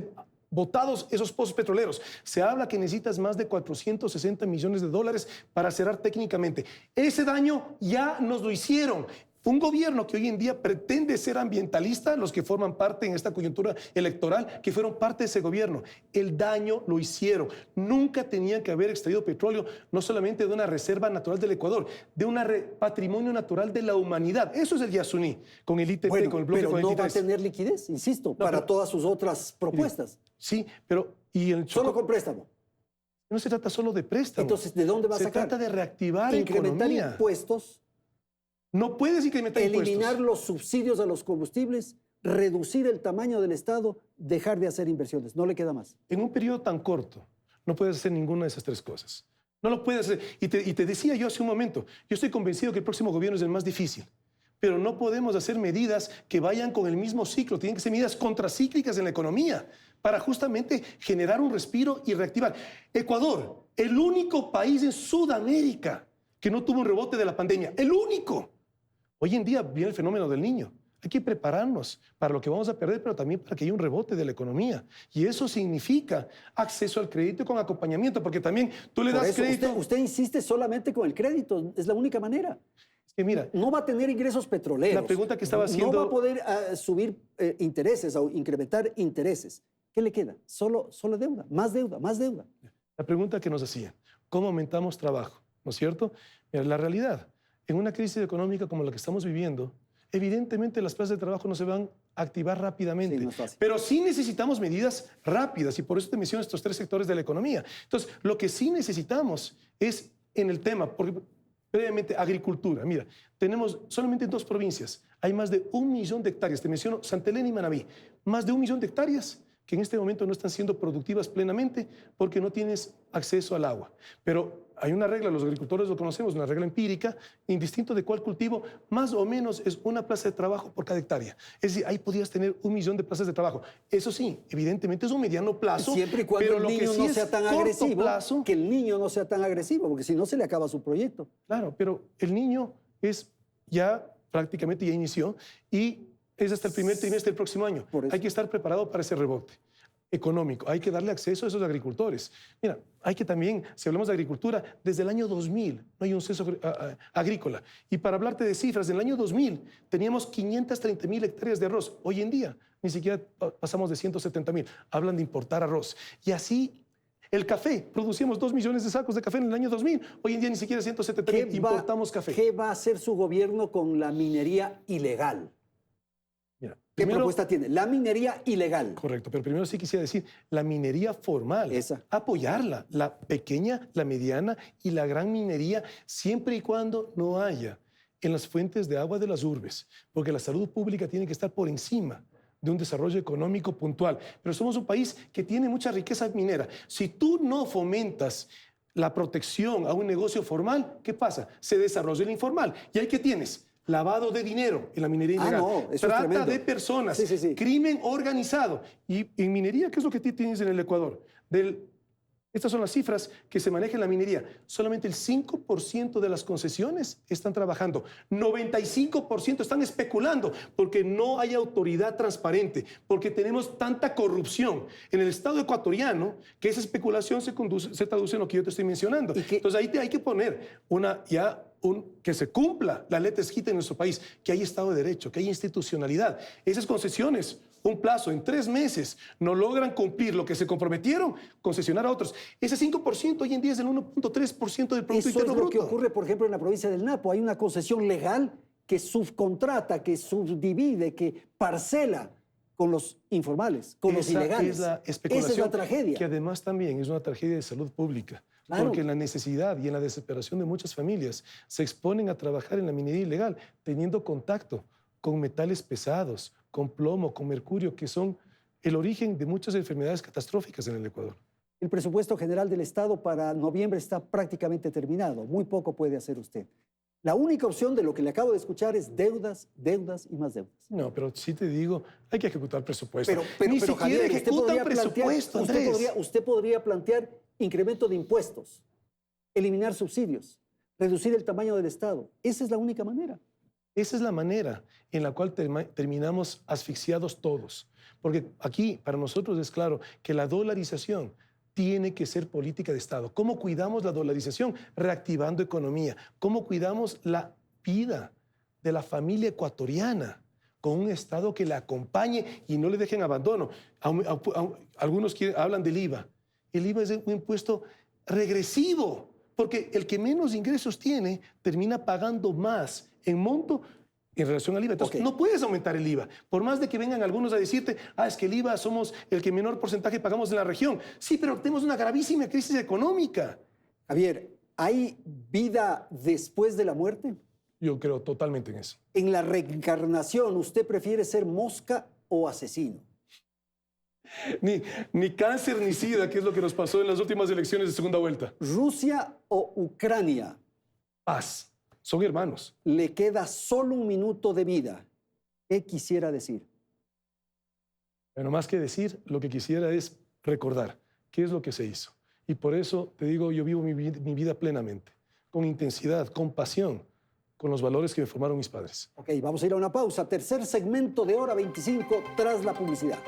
botados esos pozos petroleros. Se habla que necesitas más de 460 millones de dólares para cerrar técnicamente. Ese daño ya nos lo hicieron. Un gobierno que hoy en día pretende ser ambientalista, los que forman parte en esta coyuntura electoral, que fueron parte de ese gobierno, el daño lo hicieron. Nunca tenían que haber extraído petróleo, no solamente de una reserva natural del Ecuador, de un patrimonio natural de la humanidad. Eso es el Yasuní, con el ITT, con el bloque 43.
Pero no va a tener liquidez, insisto, para todas sus otras propuestas.
Sí, pero...
Solo con préstamo.
No se trata solo de préstamo.
Entonces, ¿de dónde va a sacar?
Se trata de reactivar
incrementar
economía.
Impuestos.
No puedes incrementar impuestos.
Eliminar los subsidios a los combustibles, reducir el tamaño del Estado, dejar de hacer inversiones. No le queda más.
En un periodo tan corto, no puedes hacer ninguna de esas tres cosas. No lo puedes hacer. Y te decía yo hace un momento, yo estoy convencido que el próximo gobierno es el más difícil. Pero no podemos hacer medidas que vayan con el mismo ciclo. Tienen que ser medidas contracíclicas en la economía para justamente generar un respiro y reactivar. Ecuador, el único país en Sudamérica que no tuvo un rebote de la pandemia. El único. Hoy en día viene el fenómeno del Niño. Hay que prepararnos para lo que vamos a perder, pero también para que haya un rebote de la economía. Y eso significa acceso al crédito con acompañamiento, porque también tú le das crédito...
Usted insiste solamente con el crédito. Es la única manera.
Es que mira...
No va a tener ingresos petroleros.
La pregunta que estaba haciendo...
No va a poder subir intereses o incrementar intereses. ¿Qué le queda? Solo deuda, más deuda, más deuda.
La pregunta que nos hacían, ¿cómo aumentamos trabajo? ¿No es cierto? Mira, la realidad, en una crisis económica como la que estamos viviendo, evidentemente las plazas de trabajo no se van a activar rápidamente.
Sí, no es fácil.
Pero sí necesitamos medidas rápidas y por eso te menciono estos 3 sectores de la economía. Entonces, lo que sí necesitamos es en el tema, porque brevemente, agricultura. Mira, tenemos solamente en 2 provincias, hay más de 1 millón de hectáreas, te menciono Santa Elena y Manabí, más de 1 millón de hectáreas que en este momento no están siendo productivas plenamente porque no tienes acceso al agua. Pero hay una regla, los agricultores lo conocemos, una regla empírica, indistinto de cuál cultivo, más o menos es una plaza de trabajo por cada hectárea. Es decir, ahí podrías tener 1 millón de plazas de trabajo. Eso sí, evidentemente es un mediano plazo.
Siempre y cuando
pero
el
lo que
niño
sí
no
es
sea tan
corto
agresivo,
plazo,
que el niño no sea tan agresivo, porque si no se le acaba su proyecto.
claro, pero el niño es ya prácticamente ya inició y es hasta el primer trimestre del próximo año.
Por eso.
Hay que estar preparado para ese rebote económico. Hay que darle acceso a esos agricultores. Mira, hay que también, si hablamos de agricultura, desde el año 2000 no hay un censo agrícola. Y para hablarte de cifras, en el año 2000 teníamos 530.000 hectáreas de arroz. Hoy en día ni siquiera pasamos de 170.000. Hablan de importar arroz. Y así el café, producíamos 2 millones de sacos de café en el año 2000. Hoy en día ni siquiera 170.000 importamos café.
¿Qué va a hacer su gobierno con la minería ilegal?
Mira,
¿Qué
primero,
propuesta tiene? La minería ilegal.
correcto, pero primero sí quisiera decir la minería formal.
Esa.
Apoyarla, la pequeña, la mediana y la gran minería, siempre y cuando no haya en las fuentes de agua de las urbes, porque la salud pública tiene que estar por encima de un desarrollo económico puntual. Pero somos un país que tiene mucha riqueza minera. Si tú no fomentas la protección a un negocio formal, ¿qué pasa? Se desarrolla el informal. ¿Y ahí qué tienes? Lavado de dinero en la minería ilegal.
No, eso es
Trata
tremendo.
de personas.
Sí, sí, sí.
Crimen organizado. Y en minería, ¿qué es lo que tienes en el Ecuador? Estas son las cifras que se manejan en la minería. Solamente el 5% de las concesiones están trabajando. 95% están especulando porque no hay autoridad transparente, porque tenemos tanta corrupción en el Estado ecuatoriano que esa especulación se traduce en lo que yo te estoy mencionando. Entonces ahí hay que poner que se cumpla la ley escrita en nuestro país, que hay Estado de Derecho, que hay institucionalidad. Esas concesiones, un plazo en 3 meses, no logran cumplir lo que se comprometieron, concesionar a otros. Ese 5% hoy en día es el 1.3% del Producto
Eso es
Interno
lo
Bruto.
que ocurre, por ejemplo, en la provincia del Napo. Hay una concesión legal que subcontrata, que subdivide, que parcela con los informales, con los ilegales.
Es la especulación,
Esa es la tragedia.
que además también es una tragedia de salud pública.
Claro.
Porque en la necesidad y en la desesperación de muchas familias se exponen a trabajar en la minería ilegal, teniendo contacto con metales pesados, con plomo, con mercurio, que son el origen de muchas enfermedades catastróficas en el Ecuador.
El presupuesto general del Estado para noviembre está prácticamente terminado. Muy poco puede hacer usted. La única opción de lo que le acabo de escuchar es deudas, deudas y más deudas.
No, pero sí te digo, hay que ejecutar presupuesto.
Pero
Ni siquiera
Javier,
ejecutan presupuesto, Andrés.
usted podría plantear incremento de impuestos, eliminar subsidios, reducir el tamaño del Estado. Esa es la única manera.
Esa es la manera en la cual terminamos asfixiados todos. Porque aquí, para nosotros es claro que la dolarización tiene que ser política de Estado. ¿Cómo cuidamos la dolarización? Reactivando economía. ¿Cómo cuidamos la vida de la familia ecuatoriana? Con un Estado que la acompañe y no le dejen abandono. Algunos hablan del IVA. El IVA es un impuesto regresivo, porque el que menos ingresos tiene termina pagando más en monto en relación al IVA. Entonces, no puedes aumentar el IVA. Por más de que vengan algunos a decirte, es que el IVA somos el que menor porcentaje pagamos en la región. Sí, pero tenemos una gravísima crisis económica.
Javier, ¿hay vida después de la muerte?
Yo creo totalmente en eso.
En la reencarnación, ¿usted prefiere ser mosca o asesino?
Ni cáncer ni sida, que es lo que nos pasó en las últimas elecciones de segunda vuelta.
¿Rusia o Ucrania?
Paz. Son hermanos.
Le queda solo 1 minuto de vida. ¿Qué quisiera decir?
Bueno, más que decir, lo que quisiera es recordar qué es lo que se hizo. Y por eso te digo, yo vivo mi vida plenamente, con intensidad, con pasión, con los valores que me formaron mis padres.
Ok, vamos a ir a una pausa. Tercer segmento de Hora 25 tras la publicidad.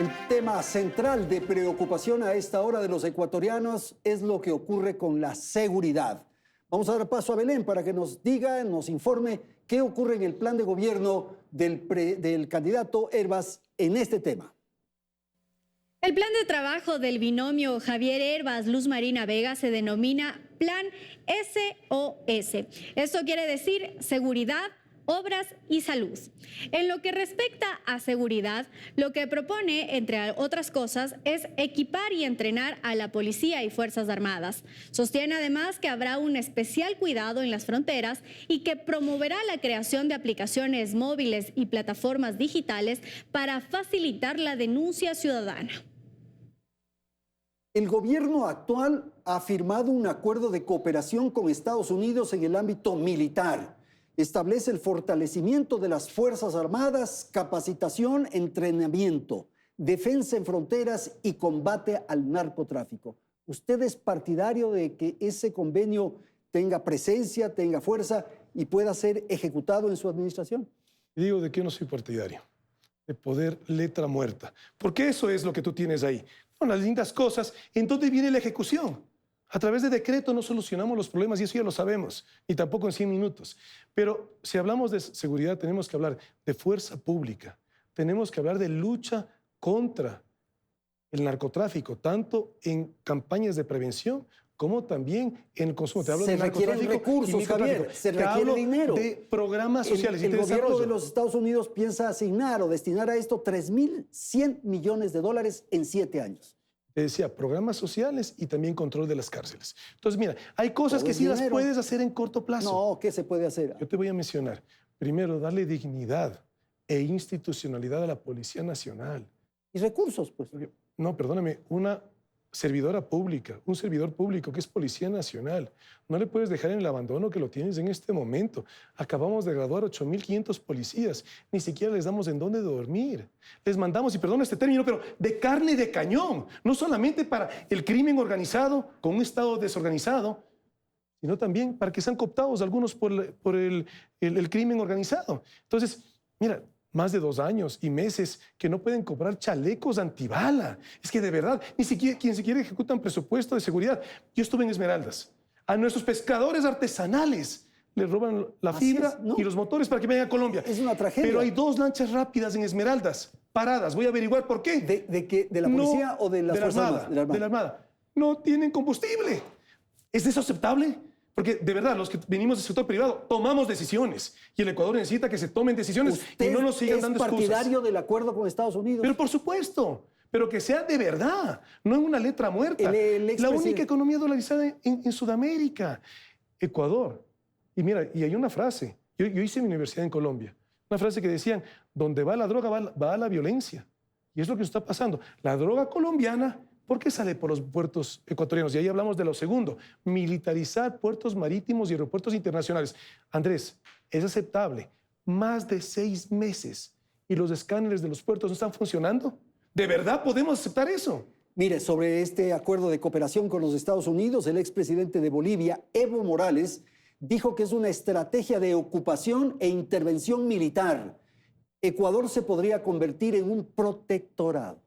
El tema central de preocupación a esta hora de los ecuatorianos es lo que ocurre con la seguridad. Vamos a dar paso a Belén para que nos diga, nos informe qué ocurre en el plan de gobierno del candidato Hervas en este tema.
El plan de trabajo del binomio Javier Hervas-Luz Marina Vega se denomina Plan SOS. Esto quiere decir seguridad, obras y salud. En lo que respecta a seguridad, lo que propone, entre otras cosas, es equipar y entrenar a la policía y Fuerzas Armadas. Sostiene además que habrá un especial cuidado en las fronteras y que promoverá la creación de aplicaciones móviles y plataformas digitales para facilitar la denuncia ciudadana.
El gobierno actual ha firmado un acuerdo de cooperación con Estados Unidos en el ámbito militar. Establece el fortalecimiento de las Fuerzas Armadas, capacitación, entrenamiento, defensa en fronteras y combate al narcotráfico. ¿Usted es partidario de que ese convenio tenga presencia, tenga fuerza y pueda ser ejecutado en su administración?
Digo de que no soy partidario, de poder letra muerta, porque eso es lo que tú tienes ahí. Son las lindas cosas. ¿En dónde viene la ejecución? A través de decreto no solucionamos los problemas y eso ya lo sabemos, y tampoco en 100 minutos. Pero si hablamos de seguridad, tenemos que hablar de fuerza pública, tenemos que hablar de lucha contra el narcotráfico, tanto en campañas de prevención como también en el consumo. Te hablo de
requieren recursos, Javier, se requiere dinero.
De programas sociales.
El gobierno de los Estados Unidos piensa asignar o destinar a esto 3.100 millones de dólares en 7 años.
Te decía, programas sociales y también control de las cárceles. Entonces, mira, hay cosas que sí las puedes hacer en corto plazo.
No, ¿qué se puede hacer?
Yo te voy a mencionar. Primero, darle dignidad e institucionalidad a la Policía Nacional.
Y recursos, pues.
No, perdóname, una servidora pública, un servidor público que es Policía Nacional. No le puedes dejar en el abandono que lo tienes en este momento. Acabamos de graduar 8.500 policías. Ni siquiera les damos en dónde dormir. Les mandamos, y perdona este término, pero de carne de cañón. No solamente para el crimen organizado, con un Estado desorganizado, sino también para que sean cooptados algunos por el crimen organizado. Entonces, mira, más de 2 años y meses que no pueden cobrar chalecos antibala. Es que de verdad, ni siquiera ejecutan presupuesto de seguridad. Yo estuve en Esmeraldas. A nuestros pescadores artesanales les roban la fibra y los motores para que vayan a Colombia.
Es una tragedia.
Pero hay 2 lanchas rápidas en Esmeraldas, paradas. Voy a averiguar por qué.
¿De la policía o de las Fuerzas Armadas?
De la Armada. No tienen combustible. ¿Es eso aceptable? Porque de verdad, los que venimos del sector privado tomamos decisiones y el Ecuador necesita que se tomen decisiones y no nos sigan dando excusas.
¿Usted es partidario del acuerdo con Estados Unidos?
Pero por supuesto, pero que sea de verdad, no en una letra muerta. La única economía dolarizada en Sudamérica, Ecuador. Y mira, y hay una frase, yo hice mi universidad en Colombia, una frase que decían, donde va la droga va la violencia. Y es lo que está pasando. La droga colombiana, ¿por qué sale por los puertos ecuatorianos? Y ahí hablamos de lo segundo, militarizar puertos marítimos y aeropuertos internacionales. Andrés, es aceptable. Más de 6 meses y los escáneres de los puertos no están funcionando. ¿De verdad podemos aceptar eso?
Mire, sobre este acuerdo de cooperación con los Estados Unidos, el expresidente de Bolivia, Evo Morales, dijo que es una estrategia de ocupación e intervención militar. Ecuador se podría convertir en un protectorado.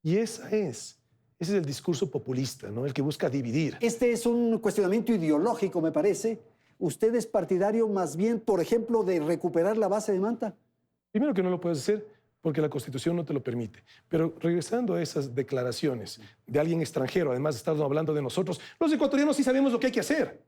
Y ese es el discurso populista, ¿no? El que busca dividir.
Este es un cuestionamiento ideológico, me parece. ¿Usted es partidario más bien, por ejemplo, de recuperar la base de Manta?
Primero que no lo puedes hacer porque la Constitución no te lo permite. Pero regresando a esas declaraciones de alguien extranjero, además estamos hablando de nosotros, los ecuatorianos sí sabemos lo que hay que hacer.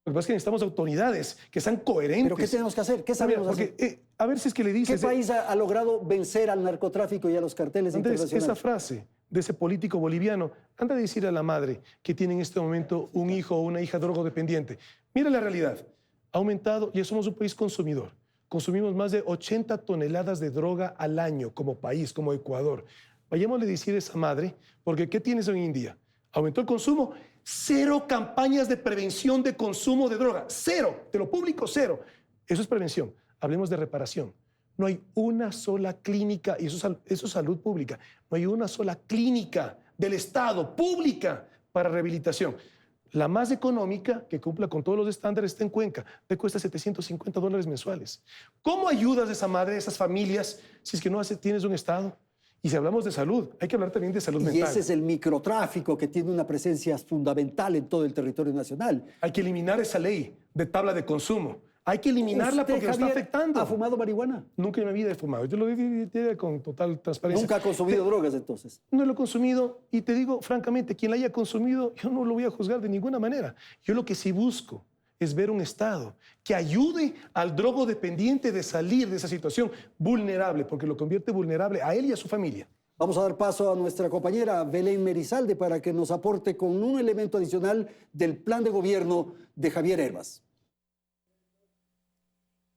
Lo que pasa es que necesitamos autoridades que sean coherentes.
¿Pero qué tenemos que hacer? ¿Qué sabemos hacer?
A ver si es que le dices...
¿Qué país ha logrado vencer al narcotráfico y a los carteles internacionales?
Esa frase de ese político boliviano, anda a decir a la madre que tiene en este momento un hijo o una hija drogodependiente. Mira la realidad. Ha aumentado, ya somos un país consumidor. Consumimos más de 80 toneladas de droga al año como país, como Ecuador. Vayámosle a decir a esa madre, porque ¿qué tienes hoy en día? Aumentó el consumo, 0 campañas de prevención de consumo de droga. 0, de lo público, 0. Eso es prevención. Hablemos de reparación. No hay una sola clínica, y eso es salud pública, no hay una sola clínica del Estado, pública, para rehabilitación. La más económica, que cumpla con todos los estándares, está en Cuenca. Te cuesta $750 mensuales. ¿Cómo ayudas a esa madre, a esas familias, si es que no tienes un Estado? Y si hablamos de salud, hay que hablar también de salud mental.
Y ese es el microtráfico que tiene una presencia fundamental en todo el territorio nacional.
Hay que eliminar esa ley de tabla de consumo. Hay que eliminarla
¿Usted,
porque nos está
Javier,
afectando.
ha fumado marihuana?
Nunca en mi vida he fumado. Yo lo digo con total transparencia.
¿Nunca ha consumido drogas entonces?
No lo he consumido y te digo francamente, quien la haya consumido, yo no lo voy a juzgar de ninguna manera. Yo lo que sí busco es ver un Estado que ayude al drogodependiente de salir de esa situación vulnerable, porque lo convierte vulnerable a él y a su familia.
Vamos a dar paso a nuestra compañera Belén Merizalde para que nos aporte con un elemento adicional del plan de gobierno de Javier Herbas.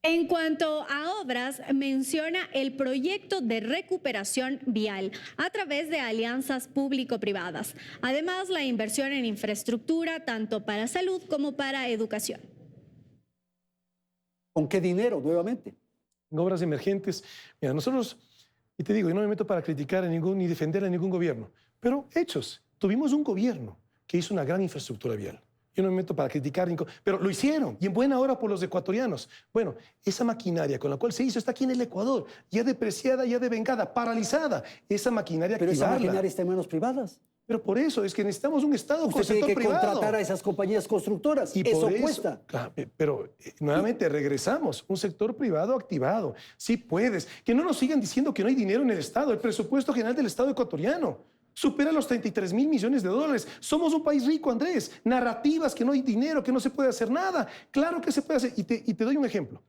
En cuanto a obras, menciona el proyecto de recuperación vial a través de alianzas público-privadas. Además, la inversión en infraestructura, tanto para salud como para educación.
¿Con qué dinero, nuevamente?
En obras emergentes, mira, nosotros, y te digo, yo no me meto para criticar a ningún ni defender a ningún gobierno, pero hechos. Tuvimos un gobierno que hizo una gran infraestructura vial. Yo no me meto para criticar, pero lo hicieron, y en buena hora por los ecuatorianos. Bueno, esa maquinaria con la cual se hizo está aquí en el Ecuador, ya depreciada, ya devengada, paralizada. Esa maquinaria
Pero esa
activarla.
maquinaria está en manos privadas.
Pero por eso es que necesitamos un Estado con
Usted tiene
sector
que
privado.
contratar a esas compañías constructoras.
Y
Eso
por eso
cuesta.
Claro, pero nuevamente regresamos, un sector privado activado. Sí puedes. Que no nos sigan diciendo que no hay dinero en el Estado. El presupuesto general del Estado ecuatoriano supera los 33.000 millones de dólares. Somos un país rico, Andrés. Narrativas que no hay dinero, que no se puede hacer nada. Claro que se puede hacer. Y te doy un ejemplo.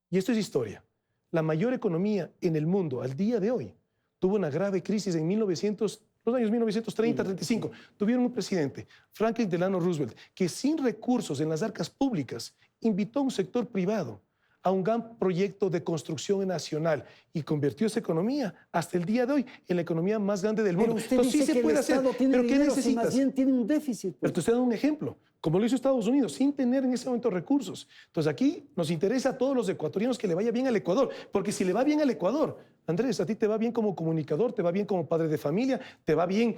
Y esto es historia. La mayor economía en el mundo al día de hoy tuvo una grave crisis en los años 1930-35. Tuvieron un presidente, Franklin Delano Roosevelt, que sin recursos en las arcas públicas invitó a un sector privado a un gran proyecto de construcción nacional y convirtió esa economía hasta el día de hoy en la economía más grande del mundo.
Pero usted
Entonces,
dice
sí se
que
puede
el
hacer,
Estado tiene
pero ¿qué
dinero, si
necesitas?
más bien tiene un déficit.
Pero te estoy dando un ejemplo, como lo hizo Estados Unidos, sin tener en ese momento recursos. Entonces aquí nos interesa a todos los ecuatorianos que le vaya bien al Ecuador, porque si le va bien al Ecuador, Andrés, a ti te va bien como comunicador, te va bien como padre de familia, te va bien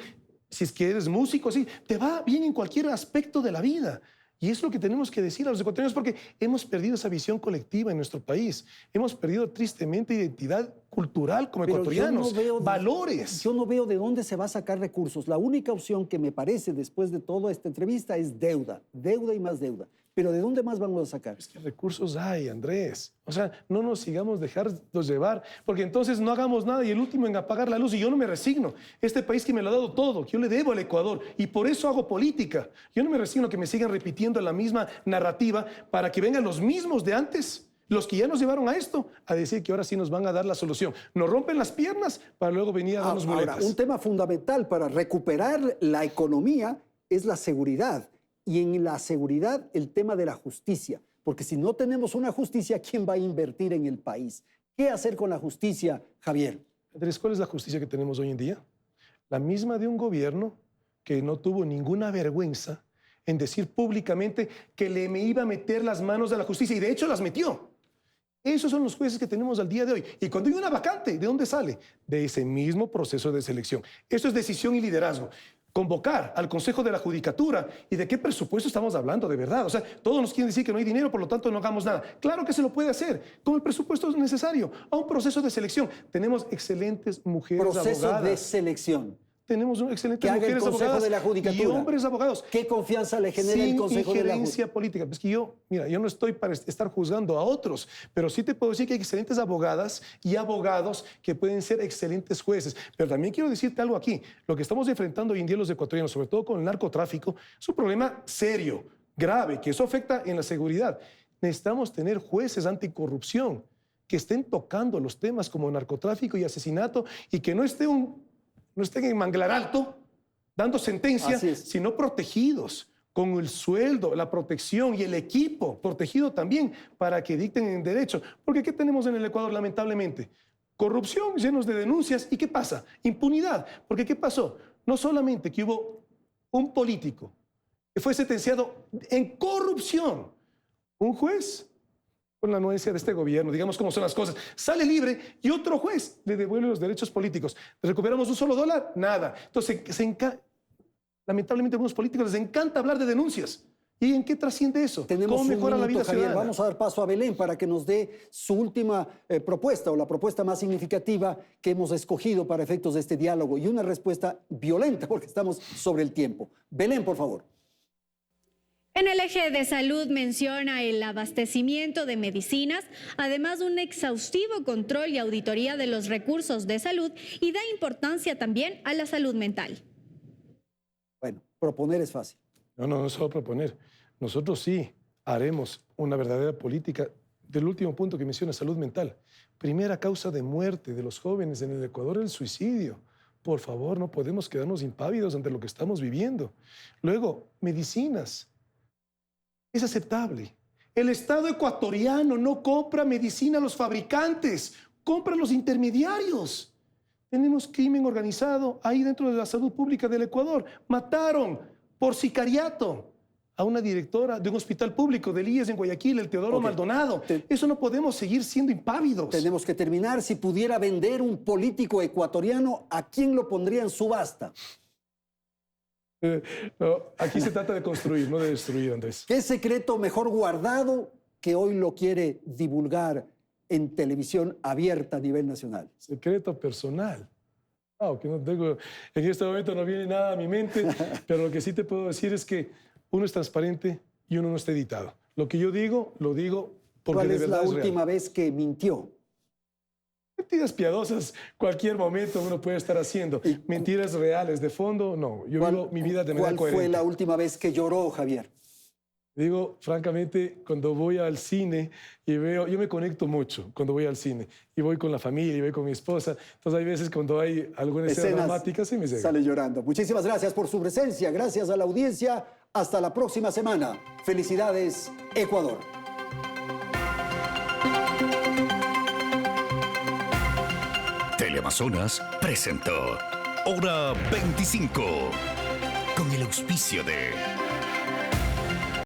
si es que eres músico, sí, te va bien en cualquier aspecto de la vida. Y es lo que tenemos que decir a los ecuatorianos porque hemos perdido esa visión colectiva en nuestro país. Hemos perdido tristemente identidad cultural como
Pero
ecuatorianos,
yo no veo
valores.
Yo no veo de dónde se va a sacar recursos. La única opción que me parece después de toda esta entrevista es deuda. Deuda y más deuda. Pero ¿de dónde más vamos a sacar?
Es que recursos hay, Andrés. O sea, no nos sigamos dejando llevar, porque entonces no hagamos nada y el último en apagar la luz. Y yo no me resigno. Este país que me lo ha dado todo, que yo le debo al Ecuador, y por eso hago política. Yo no me resigno que me sigan repitiendo la misma narrativa para que vengan los mismos de antes, los que ya nos llevaron a esto, a decir que ahora sí nos van a dar la solución. Nos rompen las piernas para luego venir a darnos muletas.
Ahora, un tema fundamental para recuperar la economía es la seguridad. Y en la seguridad, el tema de la justicia. Porque si no tenemos una justicia, ¿quién va a invertir en el país? ¿Qué hacer con la justicia, Javier?
Andrés, ¿cuál es la justicia que tenemos hoy en día? La misma de un gobierno que no tuvo ninguna vergüenza en decir públicamente que le me iba a meter las manos a la justicia, y de hecho las metió. Esos son los jueces que tenemos al día de hoy. Y cuando hay una vacante, ¿de dónde sale? De ese mismo proceso de selección. Esto es decisión y liderazgo. Convocar al Consejo de la Judicatura. ¿Y de qué presupuesto estamos hablando de verdad? O sea, todos nos quieren decir que no hay dinero, por lo tanto no hagamos nada. Claro que se lo puede hacer, con el presupuesto necesario, a un proceso de selección. Tenemos excelentes mujeres
Proceso
abogadas.
de selección.
Tenemos excelentes
Que haga el
mujeres
Consejo
abogadas
de la Judicatura.
y hombres abogados.
¿Qué confianza le genera el Consejo de la
injerencia política. Es que yo no estoy para estar juzgando a otros, pero sí te puedo decir que hay excelentes abogadas y abogados que pueden ser excelentes jueces. Pero también quiero decirte algo aquí. Lo que estamos enfrentando hoy en día los ecuatorianos, sobre todo con el narcotráfico, es un problema serio, grave, que eso afecta en la seguridad. Necesitamos tener jueces anticorrupción que estén tocando los temas como narcotráfico y asesinato y que no estén en Manglar Alto dando sentencias, sino protegidos con el sueldo, la protección y el equipo protegido también para que dicten en derecho. Porque ¿qué tenemos en el Ecuador, lamentablemente? Corrupción, llenos de denuncias. ¿Y qué pasa? Impunidad. Porque ¿qué pasó? No solamente que hubo un político que fue sentenciado en corrupción, un juez con la anuencia de este gobierno, digamos cómo son las cosas, sale libre y otro juez le devuelve los derechos políticos. ¿Recuperamos un solo dólar? Nada. Entonces, lamentablemente a algunos políticos les encanta hablar de denuncias. ¿Y en qué trasciende eso? ¿Cómo mejora la vida
Javier.
ciudadana?
Vamos a dar paso a Belén para que nos dé su última propuesta o la propuesta más significativa que hemos escogido para efectos de este diálogo y una respuesta violenta porque estamos sobre el tiempo. Belén, por favor.
En el eje de salud menciona el abastecimiento de medicinas, además de un exhaustivo control y auditoría de los recursos de salud y da importancia también a la salud mental.
Bueno, proponer es fácil.
No solo proponer. Nosotros sí haremos una verdadera política del último punto que menciona, salud mental. Primera causa de muerte de los jóvenes en el Ecuador, el suicidio. Por favor, no podemos quedarnos impávidos ante lo que estamos viviendo. Luego, medicinas. Es aceptable. El Estado ecuatoriano no compra medicina a los fabricantes, compra a los intermediarios. Tenemos crimen organizado ahí dentro de la salud pública del Ecuador. Mataron por sicariato a una directora de un hospital público del IES en Guayaquil, el Teodoro Maldonado. Eso no podemos seguir siendo impávidos.
Tenemos que terminar. Si pudiera vender un político ecuatoriano, ¿a quién lo pondría en subasta?
No, aquí se trata de construir, no de destruir, Andrés.
¿Qué secreto mejor guardado que hoy lo quiere divulgar en televisión abierta a nivel nacional?
Secreto personal. Que no tengo, en este momento no viene nada a mi mente, pero lo que sí te puedo decir es que uno es transparente y uno no está editado. Lo que yo digo, lo digo porque de verdad es real.
¿Cuál es la última vez que mintió?
Mentiras piadosas, cualquier momento uno puede estar haciendo. Mentiras reales, de fondo, no. Yo vivo mi vida de manera coherente.
¿Cuál fue la última vez que lloró, Javier?
Digo, francamente, cuando voy al cine y veo, yo me conecto mucho cuando voy al cine y voy con la familia y voy con mi esposa. Entonces hay veces cuando hay alguna escena dramática, sí me llega.
Sale llorando. Muchísimas gracias por su presencia. Gracias a la audiencia. Hasta la próxima semana. Felicidades, Ecuador.
Teleamazonas presentó Hora 25 con el auspicio de